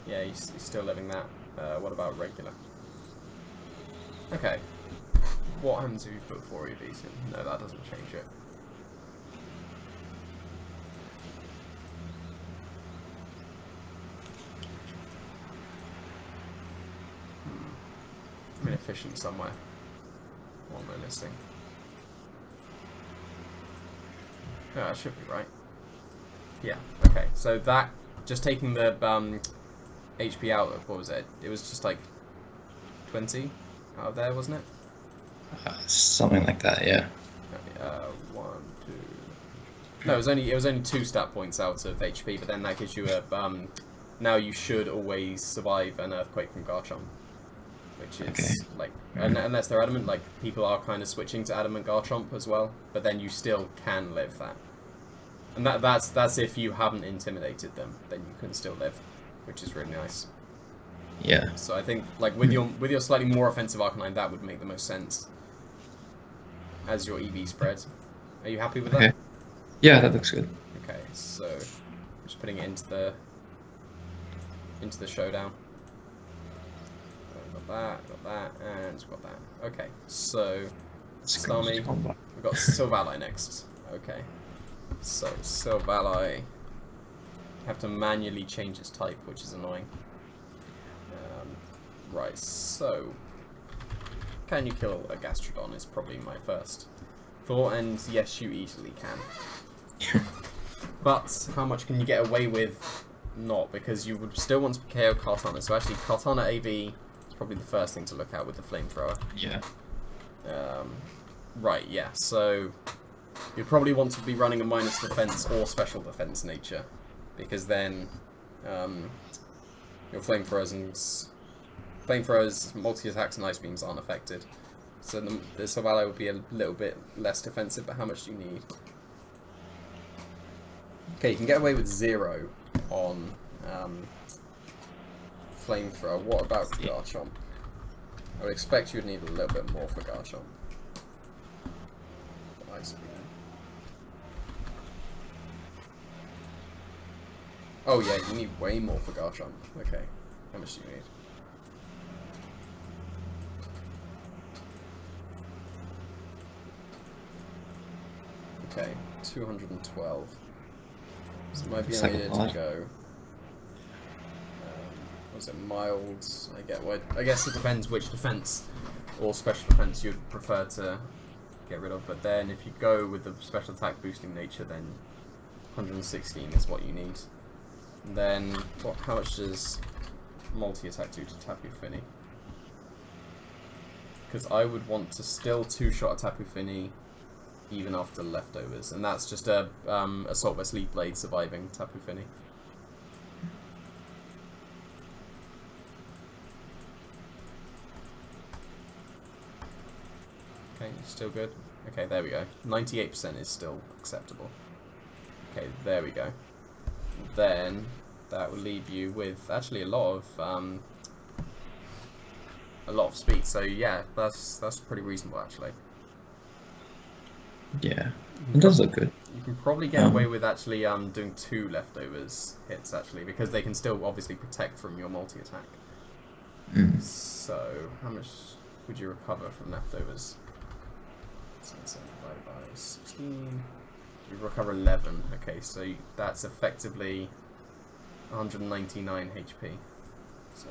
Yeah, he's still living that. What about regular? Okay. What happens if you put 4 EVs in? No, that doesn't change it. I'm inefficient somewhere. What am I missing? Yeah, that should be right. Yeah, okay. So that, just taking the HP out of, what was it? It was just like 20 out of there, wasn't it? Something like that, yeah. 1, 2. No, it was only 2 stat points out of HP, but then that gives you a now you should always survive an earthquake from Garchomp, which is like, unless they're adamant, like people are kind of switching to adamant Garchomp as well, but then you still can live that, and that's if you haven't intimidated them, then you can still live, which is really nice. Yeah. So I think like with your slightly more offensive Arcanine, that would make the most sense as your EV spread. Are you happy with that? Yeah, that looks good. Okay, so just putting it into the showdown. Got that, and got that. Okay, so Starmie, we've got Silvally next. Okay, so Silvally have to manually change its type, which is annoying. Right, so can you kill a Gastrodon is probably my first thought, and yes, you easily can. But how much can you get away with not? Because you would still want to KO Kartana, so actually Kartana AV is probably the first thing to look at with the Flamethrower. Yeah. Right, yeah, so you'd probably want to be running a minus defense or special defense nature, because then your Flamethrowers, multi-attacks and Ice Beams aren't affected. So the Silvally would be a little bit less defensive, but how much do you need? Okay, you can get away with 0 on Flamethrower. What about Garchomp? I would expect you'd need a little bit more for Garchomp. Ice Beam. Oh yeah, you need way more for Garchomp. Okay, how much do you need? Okay, 212. So it might be an idea to go. Was it mild? I guess it depends which defense or special defense you'd prefer to get rid of. But then if you go with the special attack boosting nature, then 116 is what you need. And then how much does multi-attack do to Tapu Fini? Because I would want to still 2-shot a Tapu Fini even after leftovers, and that's just a Assault vs Leaf Blade surviving Tapu Fini. Okay, still good. Okay, there we go. 98% is still acceptable. Okay, there we go. Then that will leave you with actually a lot of speed. So yeah, that's pretty reasonable actually. Yeah, it does look good. You can probably get away with actually doing 2 leftovers hits actually, because they can still obviously protect from your multi-attack. So how much would you recover from leftovers? 7 divided by 16. You recover 11. Okay, so that's effectively 199 HP. So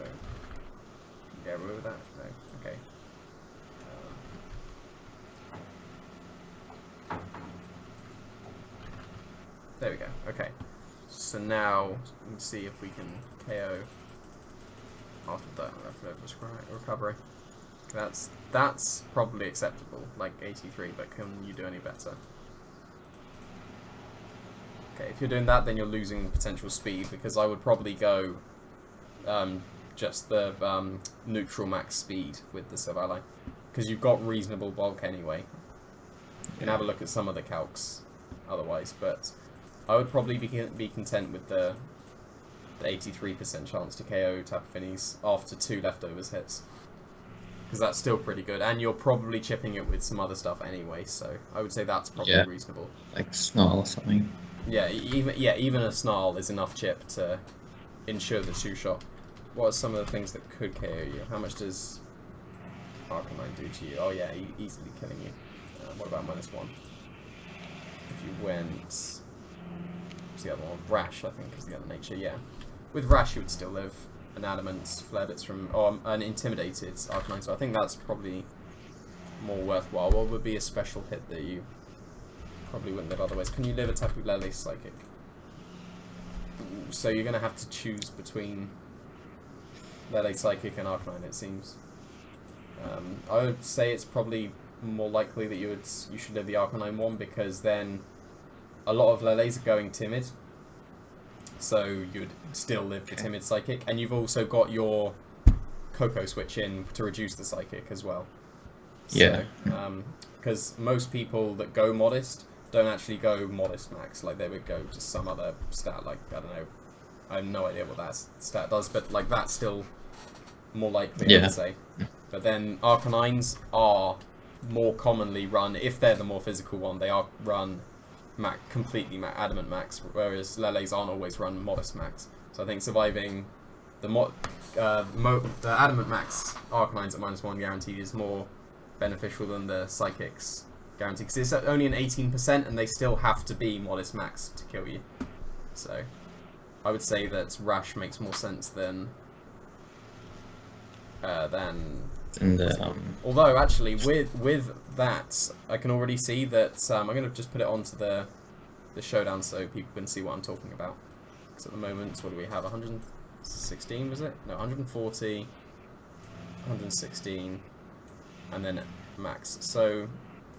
get away with that? No. Okay. There we go. Okay. So now, let's see if we can KO after that recovery. That's probably acceptable, like 83, but can you do any better? Okay, if you're doing that, then you're losing potential speed, because I would probably go just the neutral max speed with the Sylvali, because you've got reasonable bulk anyway. You can have a look at some of the calcs otherwise, but I would probably be content with the 83% chance to KO Tapu Finis after 2 leftovers hits, because that's still pretty good, and you're probably chipping it with some other stuff anyway, so I would say that's probably reasonable. Like Snarl or something. Yeah, even a Snarl is enough chip to ensure the 2-shot. What are some of the things that could KO you? How much does Arcanine do to you? Oh yeah, easily killing you. What about -1? If you went... What's the other one? Rash, I think, is the other nature, yeah. With Rash, you would still live an Adamant, Flare Blitz from... or an Intimidated Arcanine, so I think that's probably more worthwhile. What would be a special hit that you probably wouldn't live otherwise? Can you live a Tapu Lele Psychic? So you're going to have to choose between Lele Psychic and Arcanine, it seems. I would say it's probably more likely that you should live the Arcanine one, because then a lot of Leles are going Timid, so you'd still live the Timid Psychic, and you've also got your Coco switch in to reduce the Psychic as well. So, because most people that go Modest don't actually go Modest Max, like they would go to some other stat, like, I don't know, I have no idea what that stat does, but like that's still more likely, I would say. But then Arcanines are more commonly run, if they're the more physical one, they are run completely Adamant Max, whereas Leles aren't always run Modest Max. So I think surviving the Adamant Max Arcanines at -1 guaranteed is more beneficial than the Psychics guaranteed, because it's only an 18% and they still have to be Modest Max to kill you. So I would say that Rash makes more sense than although actually with that I can already see that I'm going to just put it onto the showdown so people can see what I'm talking about, because at the moment, what do we have, 116 was it? No, 140, 116 and then max, so,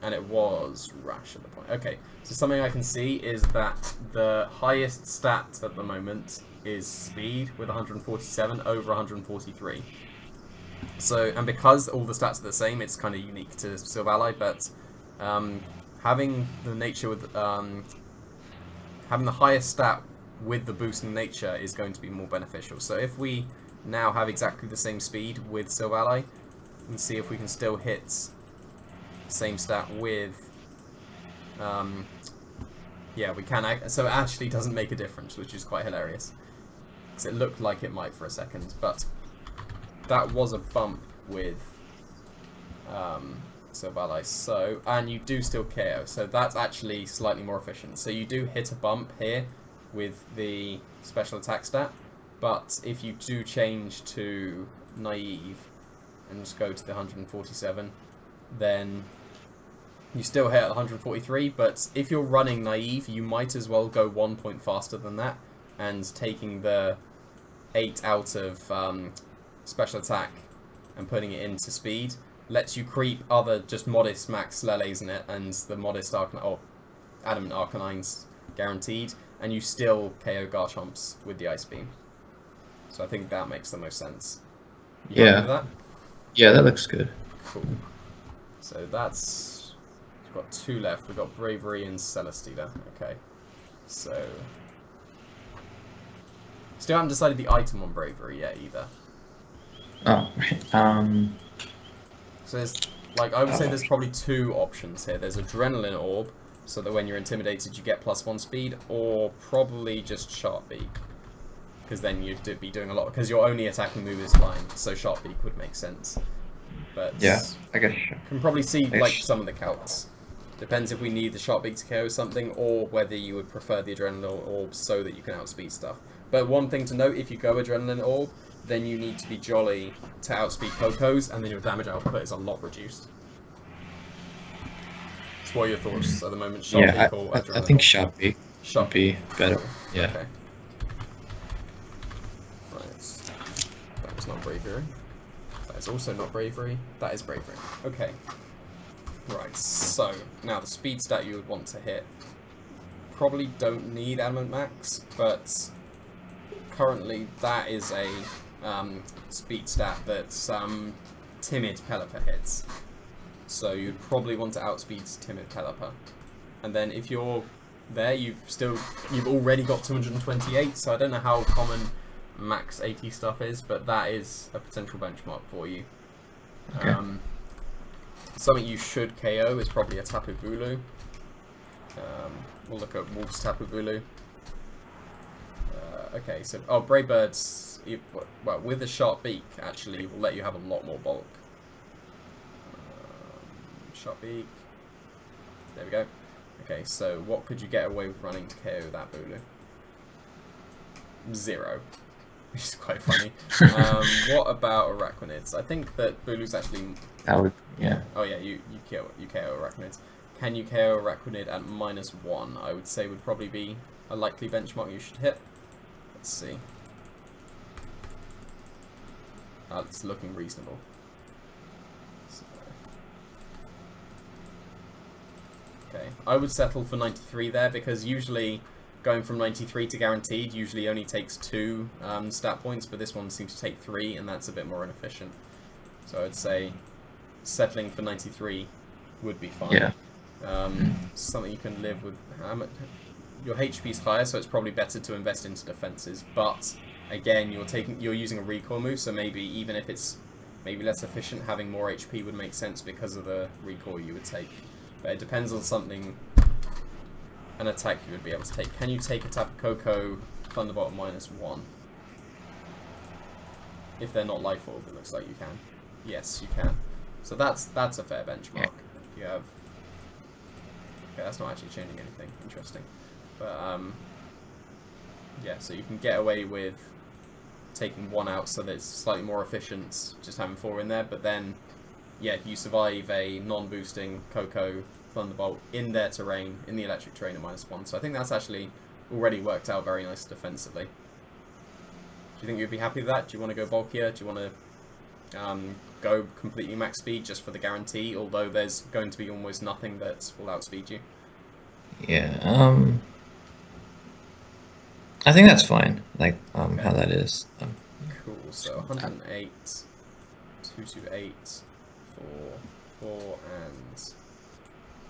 and it was Rash at the point. Okay, so something I can see is that the highest stat at the moment is speed with 147 over 143. So, and because all the stats are the same, it's kind of unique to Sylvali, but having the nature with having the highest stat with the boost in nature is going to be more beneficial. So if we now have exactly the same speed with Sylvali, and see if we can still hit same stat with yeah, we can. So it actually doesn't make a difference, which is quite hilarious, because it looked like it might for a second, but that was a bump with Sylvali. So, and you do still KO, so that's actually slightly more efficient. So you do hit a bump here with the special attack stat, but if you do change to naive and just go to the 147, then you still hit at 143, but if you're running naive, you might as well go 1 point faster than that, and taking the 8 out of special attack and putting it into speed lets you creep other just modest max Leles in it, and the modest Adamant Arcanines guaranteed, and you still KO Garchomps with the Ice Beam. So I think that makes the most sense. You happy with that? Yeah, that looks good. Cool. So that's... we've got 2 left. We've got Bravery and Celesteela. Okay. So... still haven't decided the item on Bravery yet either. Oh, right. So there's, like, I would say there's probably 2 options here. There's Adrenaline Orb, so that when you're intimidated you get +1 speed, or probably just Sharp Beak, because then you'd be doing a lot, because your only attacking move is flying, so Sharp Beak would make sense. But yeah, I guess. Can probably see like some of the calcs. Depends if we need the Sharp Beak to KO something, or whether you would prefer the Adrenaline Orb so that you can outspeed stuff. But one thing to note, if you go Adrenaline Orb, then you need to be jolly to outspeed Cocos, and then your damage output is a lot reduced. So what are your thoughts at the moment? Sharp Beak or Adrenaline? I think Sharp Beak. would be better. Yeah. Okay. Right. That was not bravery. That is also not bravery. That is bravery. Okay. Right, so now the speed stat you would want to hit. Probably don't need Element Max, but currently that is a speed stat that Timid Pelipper hits. So you'd probably want to outspeed Timid Pelipper. And then if you're there, you've already got 228, so I don't know how common max 80 stuff is, but that is a potential benchmark for you. Okay. Something you should KO is probably a Tapu Bulu. We'll look at Wolf's Tapu Bulu. Okay, so Brave Birds, well, with a sharp beak actually will let you have a lot more bulk. Sharp beak. There we go. Okay, so what could you get away with running to KO that Bulu? 0. Which is quite funny. What about Arachnids? I think that Bulu's actually... That would, yeah. Oh yeah, you KO Arachnids. Can you KO Arachnid at -1? I would say would probably be a likely benchmark you should hit. Let's see. It's looking reasonable. So, okay, I would settle for 93 there, because usually going from 93 to guaranteed usually only takes 2 stat points, but this one seems to take 3, and that's a bit more inefficient. So I'd say settling for 93 would be fine. Yeah. Something you can live with. Your HP's higher, so it's probably better to invest into defenses. But again, you're using a recoil move, so maybe even if it's maybe less efficient, having more HP would make sense because of the recoil you would take. But it depends on something, an attack you would be able to take. Can you take a Tapu Koko Thunderbolt at -1? If they're not Life Orb, it looks like you can. Yes, you can. So that's a fair benchmark. You have. Okay, that's not actually changing anything. Interesting. But, yeah, so you can get away with taking 1 out so that it's slightly more efficient, just having 4 in there, but then, yeah, you survive a non-boosting Koko Thunderbolt in their terrain, in the electric terrain at -1, so I think that's actually already worked out very nice defensively. Do you think you'd be happy with that? Do you want to go bulkier? Do you want to go completely max speed just for the guarantee, although there's going to be almost nothing that will outspeed you? Yeah, I think that's fine, like, Okay. how that is. Cool, so 108, 228, 4, and... is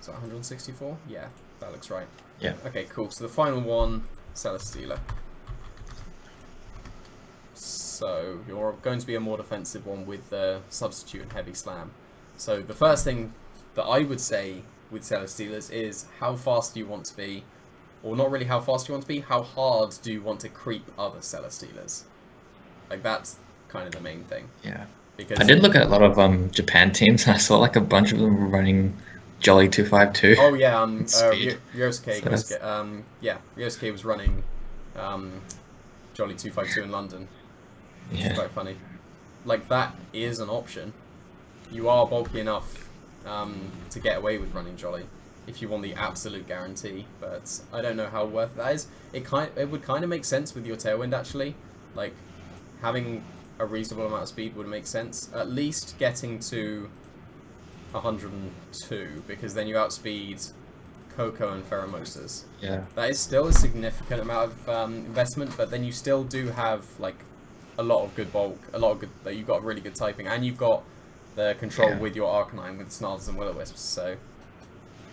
that 164? Yeah, that looks right. Yeah. Okay, cool, so the final one, Celesteela. So, you're going to be a more defensive one with the Substitute and Heavy Slam. So, the first thing that I would say with Celesteelas is how fast do you want to be, or not really how fast you want to be, how hard do you want to creep other Celesteelas? Like, that's kind of the main thing. Yeah. Because I did look at a lot of Japan teams, and I saw like a bunch of them were running Jolly 252. Oh yeah, Speed. Ryosuke, yeah, Ryosuke was running Jolly 252 in London. Which is quite funny. Like, that is an option. You are bulky enough to get away with running Jolly if you want the absolute guarantee, but I don't know how worth that is. It would kind of make sense with your Tailwind, actually. Like, having a reasonable amount of speed would make sense. At least getting to 102, because then you outspeed Koko and Pheromoses. Yeah. That is still a significant amount of investment, but then you still do have, like, a lot of good bulk, you've got really good typing, and you've got the control with your Arcanine, with Snarls and Will-O-Wisps, so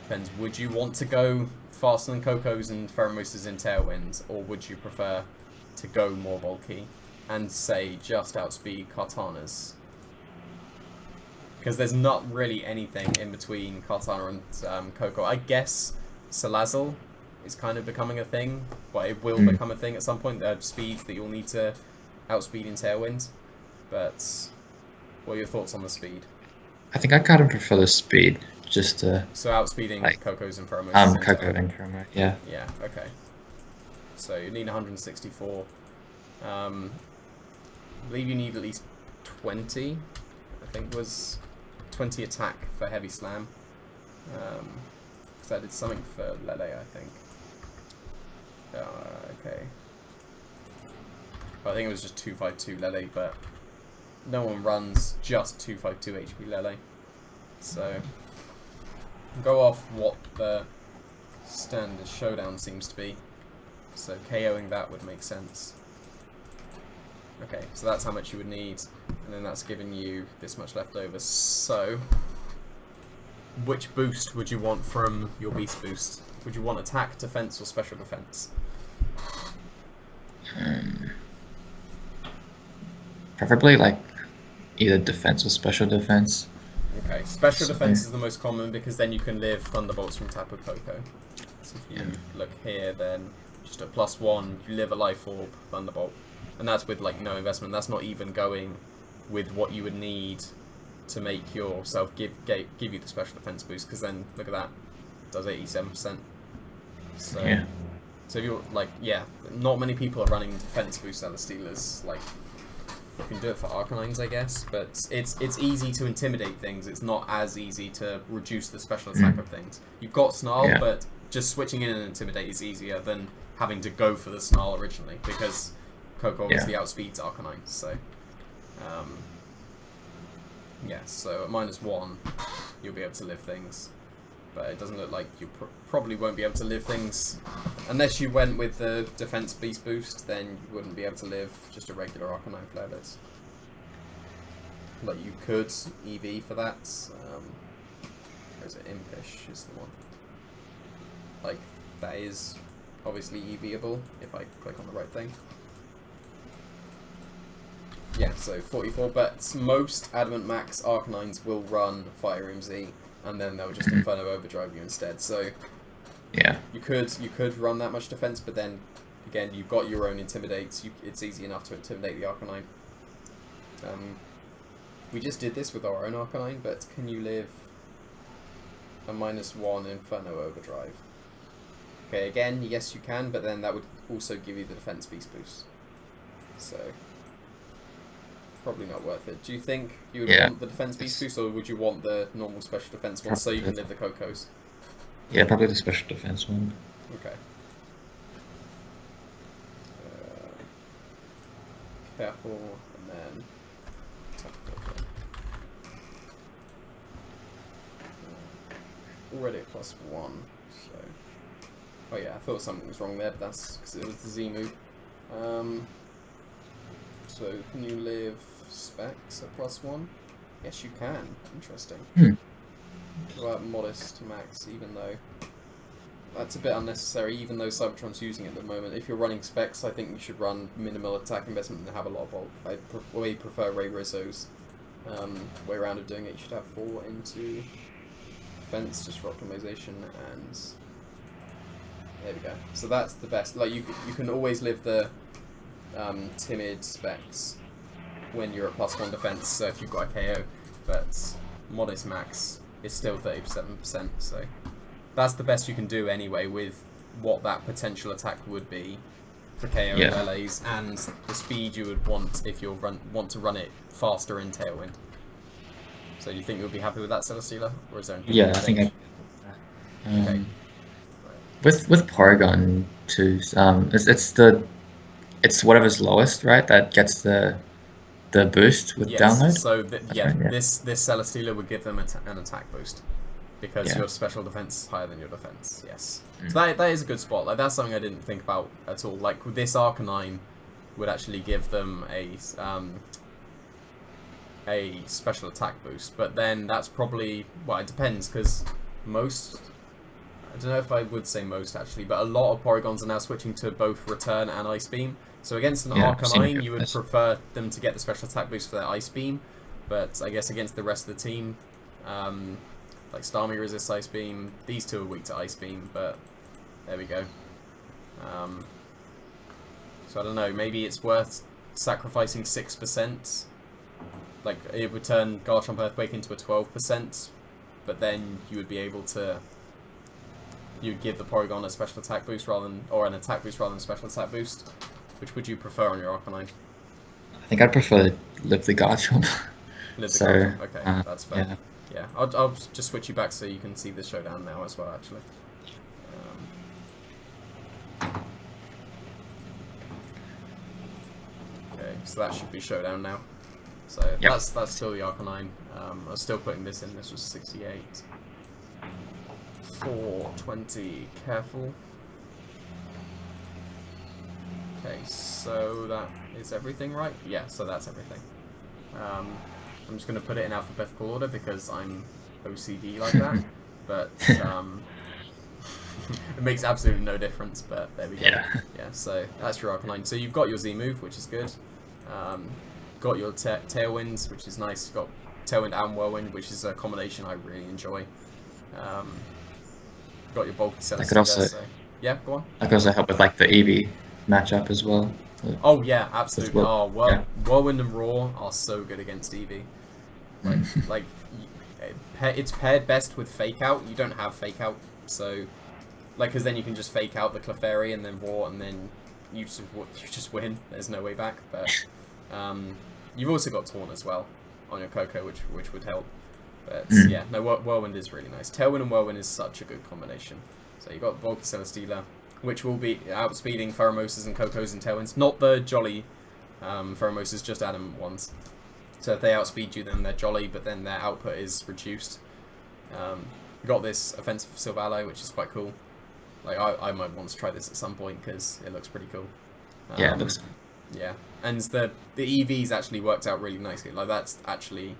depends. Would you want to go faster than Kokos and Pheromoses in Tailwind, or would you prefer to go more bulky and, say, just outspeed Kartana's? Because there's not really anything in between Kartana and Koko. I guess Salazzle is kind of becoming a thing, but it will become a thing at some point. There are speeds that you'll need to outspeed in Tailwind, but what are your thoughts on the speed? I think I kind of prefer the speed, just to... So outspeeding like, Kokos and Pheromoses. Koko and Pheromoses, yeah. Yeah, okay. So you need 164. I believe you need at least 20, I think was 20 attack for Heavy Slam. Because I did something for Lele, I think. But I think it was just 252 Lele, but no one runs just 252 HP Lele. So go off what the standard showdown seems to be. So KOing that would make sense. Okay, so that's how much you would need, and then that's giving you this much left over. So, which boost would you want from your beast boost? Would you want attack, defense, or special defense? Preferably like either defense or special defense. Okay, special defense is the most common because then you can live Thunderbolts from Tapu Koko. So if you look here, then just at +1, you live a Life Orb, Thunderbolt. And that's with like no investment. That's not even going with what you would need to make yourself give you the special defense boost. Because then look at that, it does 87%. So Yeah. So if you're like, yeah, not many people are running defense boost Celesteelers. Like, you can do it for Arcanines, I guess, but it's easy to intimidate things. It's not as easy to reduce the special attack of things. You've got Snarl, but just switching in and Intimidate is easier than having to go for the Snarl originally, because Coco obviously outspeeds Arcanines, so... yeah, so at -1, you'll be able to live things. But it doesn't look like you probably won't be able to live things. Unless you went with the Defense Beast boost, then you wouldn't be able to live just a regular Arcanine Flare Blitz. Like, you could EV for that. Or is it Impish is the one? Like, that is obviously EVable if I click on the right thing. Yeah, so 44, but most Adamant Max Arcanines will run Fire Room Z, and then they'll just Inferno Overdrive you instead. So yeah, you could run that much defense, but then again you've got your own Intimidates. It's easy enough to intimidate the Arcanine. We just did this with our own Arcanine, but can you live a -1 Inferno Overdrive? Okay, again, yes you can, but then that would also give you the Defense Beast boost. So probably not worth it. Do you think you would want the Defense Beast boost, or would you want the normal Special Defense one so you can live the Cocos? Yeah, probably the Special Defense one. Okay. Careful, and then... already at +1, so... oh yeah, I thought something was wrong there, but that's because it was the Z move. So, can you live Specs at +1? Yes, you can. Interesting. What about Modest Max, even though... that's a bit unnecessary, even though Cybertron's using it at the moment. If you're running Specs, I think you should run minimal attack investment and have a lot of bulk. I way prefer Ray Rizzo's way around of doing it. You should have 4 into defense just for optimization, and there we go. So that's the best. Like, you can always live the timid Specs when you're at +1 defense, so if you've got a KO, but Modest Max is still 37%, so that's the best you can do anyway with what that potential attack would be for KO and LAs, and the speed you would want if you want to run it faster in Tailwind. So do you think you'll be happy with that, Celesteela? Or is there anything I think okay. With Porygon too, it's whatever's lowest, right? That gets the boost with download. So this Celesteela would give them an attack boost because your special defense is higher than your defense. Yes, so that is a good spot. Like, that's something I didn't think about at all. Like, with this Arcanine would actually give them a special attack boost, but then that's probably, well, it depends, because most, I don't know if I would say most actually, but a lot of Porygons are now switching to both Return and Ice Beam. So against an Arcanine, you would prefer them to get the special attack boost for their Ice Beam, but I guess against the rest of the team, like Starmie resists Ice Beam, these two are weak to Ice Beam, but there we go. So I don't know, maybe it's worth sacrificing 6%. Like, it would turn Garchomp Earthquake into a 12%, but then you would be able to... you'd give the Porygon a special attack boost rather than... or an attack boost rather than a special attack boost. Which would you prefer on your Arcanine? I think I'd prefer to live the Garchomp. Live the Garchomp, okay, that's fair. Yeah, I'll just switch you back so you can see the showdown now as well, actually. so that should be showdown now. So that's still the Arcanine. I was still putting this in. This was 68. 420. Careful. Okay, so that is everything, right? Yeah, so that's everything. I'm just going to put it in alphabetical order because I'm OCD like that. But it makes absolutely no difference, but there we go. Yeah. Yeah, so that's your Arcanine. So you've got your Z move, which is good. Got your Tailwinds, which is nice. You've got Tailwind and Whirlwind, which is a combination I really enjoy. Got your bulky Celestia. That could also, so yeah, go on. that could also help with like the Eevee matchup as well. Oh yeah, absolutely. Well, Whirlwind and Roar are so good against Eevee. Like it's paired best with Fake Out. You don't have Fake Out, so because then you can just Fake Out the Clefairy and then Roar, and then you just win. There's no way back. But you've also got Taunt as well on your Coco, which would help. But yeah, no, Whirlwind is really nice. Tailwind and Whirlwind is such a good combination. So you've got bulky Celesteela, which will be outspeeding Pheromoses and Cocos and Tailwinds. Not the Jolly Pheromoses, just Adamant ones. So if they outspeed you, then they're Jolly, but then their output is reduced. You've got this offensive Silvally, which is quite cool. Like I might want to try this at some point because it looks pretty cool. Yeah, it looks. Yeah, and the EVs actually worked out really nicely. Like that's actually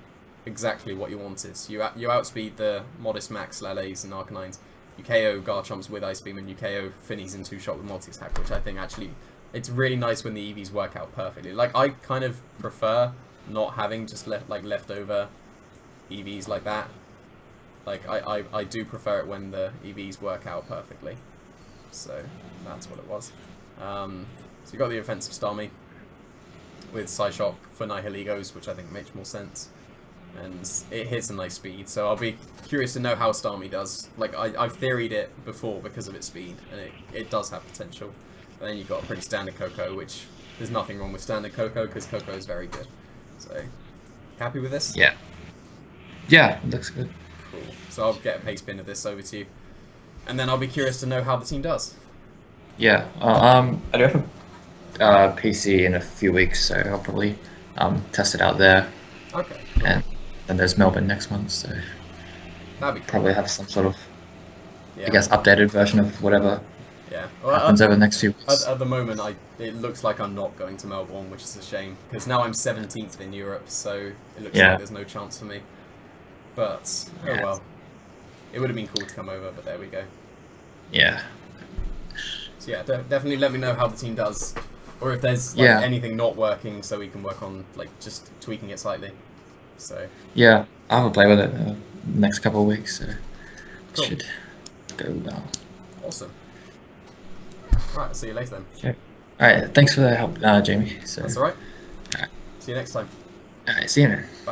exactly what you wanted. You outspeed the Modest Max Lele's and Arcanines. You KO Garchomps with Ice Beam, and you KO Finnies in 2-shot with multi-attack, which I think actually it's really nice when the EVs work out perfectly. Like I kind of prefer not having just leftover EVs like that. Like I do prefer it when the EVs work out perfectly. So that's what it was. So you got the offensive Starmie with Psyshock for Nihiligos, which I think makes more sense. And it hits a nice speed, so I'll be curious to know how Starmie does. Like, I've theoried it before because of its speed, and it does have potential. And then you've got a pretty standard Coco, which there's nothing wrong with standard Coco, because Coco is very good. So, happy with this? Yeah. Yeah, looks good. Cool. So I'll get a paste bin of this over to you. And then I'll be curious to know how the team does. Yeah, I do have a PC in a few weeks, so I'll probably test it out there. Okay. And then there's Melbourne next month, so that'd be cool. Probably have some sort of, I guess, updated version of whatever happens over the next few weeks. At the moment, it looks like I'm not going to Melbourne, which is a shame, because now I'm 17th in Europe, so it looks like there's no chance for me. But, oh well. It would have been cool to come over, but there we go. Yeah. So yeah, definitely let me know how the team does. Or if there's anything not working, so we can work on just tweaking it slightly. So yeah, I'll have a play with it next couple of weeks, so cool. It should go well. Awesome. Right, I'll see you later then. Okay. All right, thanks for the help, Jamie. So that's all right. All right. See you next time. All right, see you then. Bye.